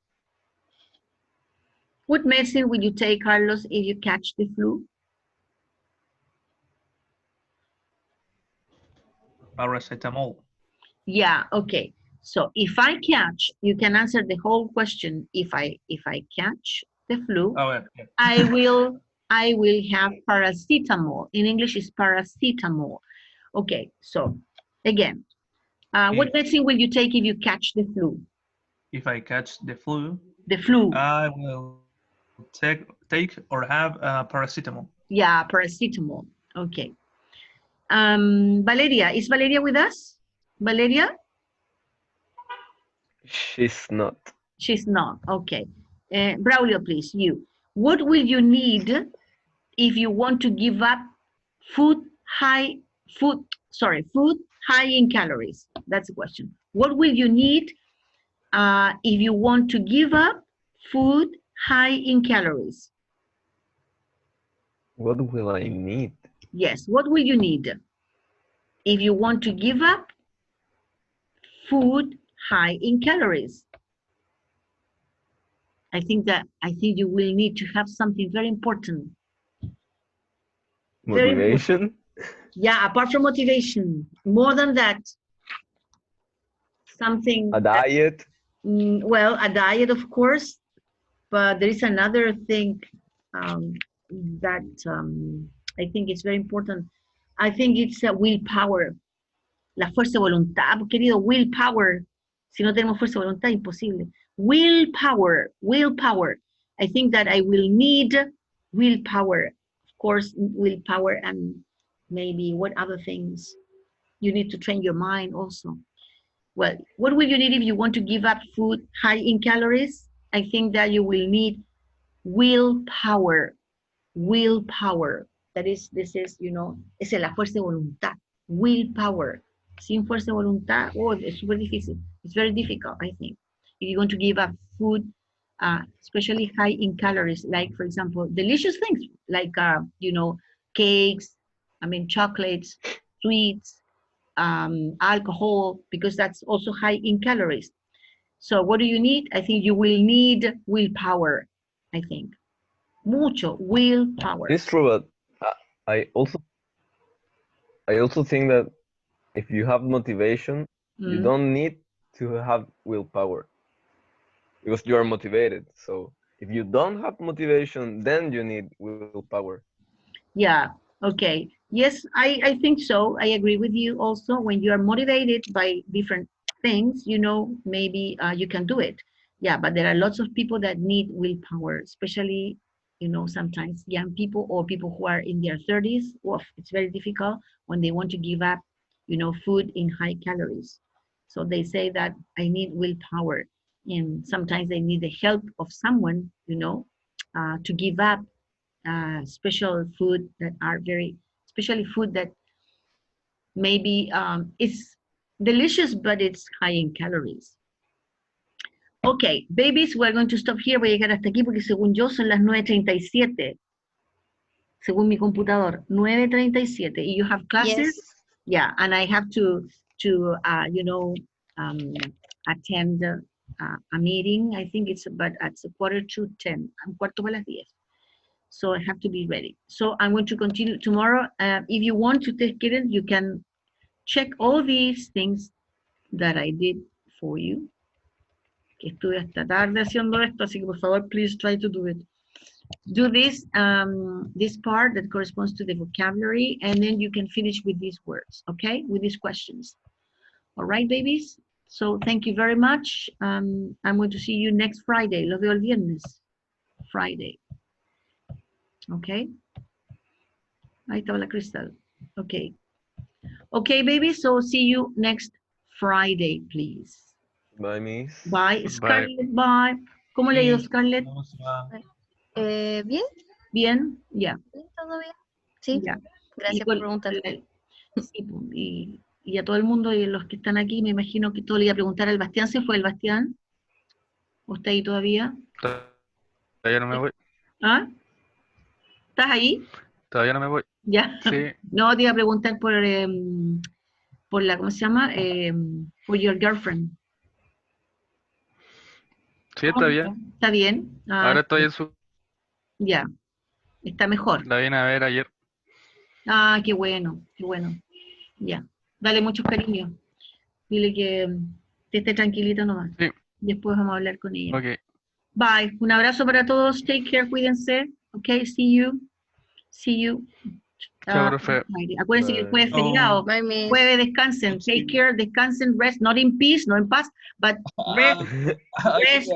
What medicine will you take, Carlos, if you catch the flu? Paracetamol. Yeah, okay. So if I catch, you can answer the whole question. If I catch the flu, Oh, yeah. I will have paracetamol. In English, it's paracetamol. Okay, so again, what medicine will you take if you catch the flu? If I catch the flu, The flu. I will take or have paracetamol. Yeah, paracetamol. Okay. Valeria, is Valeria with us? Valeria? She's not. She's not. Okay. Braulio, please, you. What will you need if you want to give up food high in calories? That's the question. What will you need if you want to give up food high in calories? What will I need? Yes, what will you need if you want to give up food high in calories? I think you will need to have something very important. Very important. Motivation? Yeah, apart from motivation, more than that, something. A diet? Well, a diet, of course, but there is another thing that I think is very important. I think it's willpower, la fuerza de voluntad, querido, willpower. Si no tenemos fuerza de voluntad, imposible. Willpower. I think that I will need willpower. Of course, willpower and maybe what other things you need to train your mind also. Well, what will you need if you want to give up food high in calories? I think that you will need willpower. This is, es la fuerza de voluntad. Willpower. Sin fuerza de voluntad, es súper difícil. It's very difficult, I think. If you want to give up food especially high in calories, like for example, delicious things like, you know, cakes, I mean, chocolates, sweets, alcohol, because that's also high in calories. So what do you need? I think you will need willpower, I think. Mucho willpower. It's true, but I also think that if you have motivation, you Mm. don't need to have willpower because you are motivated. So if you don't have motivation, then you need willpower. Yeah, okay. Yes, I think so. I agree with you also. When you are motivated by different things, you know, maybe you can do it. Yeah, but there are lots of people that need willpower, especially, you know, sometimes young people or people who are in their 30s. Oof, it's very difficult when they want to give up, you know, food in high calories. So they say that I need willpower. And sometimes they need the help of someone, you know, to give up special food that are very, especially food that maybe is delicious, but it's high in calories. Okay, babies, we're going to stop here. Voy a llegar hasta aquí porque según yo son las 9:37, según mi computador, 9:37. You have classes? Yes. Yeah, and I have to you know, um, attend a meeting. I think it's about at 9:45, cuarto para las 10. So I have to be ready. So I'm going to continue tomorrow. If you want to take it, you can check all these things that I did for you. Que estuve hasta tarde haciendo esto, así que por favor, please try to do it. Do this part that corresponds to the vocabulary, and then you can finish with these words, okay? With these questions. All right, babies? So thank you very much. I'm going to see you next Friday. Lo veo el viernes. Friday. Okay? Ahí estaba la cristal. Okay. Okay, baby. So see you next Friday, please. Bye, Miss. Bye, Bye. Scarlett. Bye. ¿Cómo le ha ido, Sí, Scarlett? vamos a- Bien, Bien, ya, todo bien. Sí, ya. gracias por preguntar. Sí, y a todo el mundo y los que están aquí, me imagino que todo le iba a preguntar al Bastián. ¿Se fue el Bastián? ¿O está ahí todavía? Todavía no me voy. ¿Ah? ¿Estás ahí? Todavía no me voy. Ya. Sí, No, te iba a preguntar por la, ¿cómo se llama? Por your girlfriend. sí, está bien. ¿Está bien? Ah, Ahora estoy en su... ya, está mejor. La vine a ver ayer. Ah, qué bueno, qué bueno. Ya, dale muchos cariños. Dile que esté tranquilita nomás. Sí, Después vamos a hablar con ella. ok. Bye. Un abrazo para todos. Take care, cuídense. Ok, see you. See you. Chao, profe. Friday. Acuérdense que el jueves es Bye. feriado. Bye, Miss. Jueves descansen. Take care, descansen, rest. Not in peace, no en paz, but rest. Rest.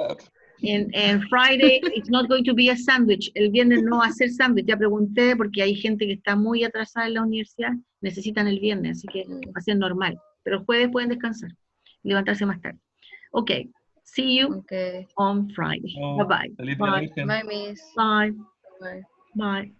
And Friday, it's not going to be a sandwich. El viernes no va a ser sándwich. Ya pregunté porque hay gente que está muy atrasada en la universidad. Necesitan el viernes, así que va a ser normal. Pero el jueves pueden descansar. Levantarse más tarde. Ok. See you Okay. on Friday. Chao. Bye-bye. Feliz Día Bye. Virgen. Bye, Miss. Bye. Bye. Bye.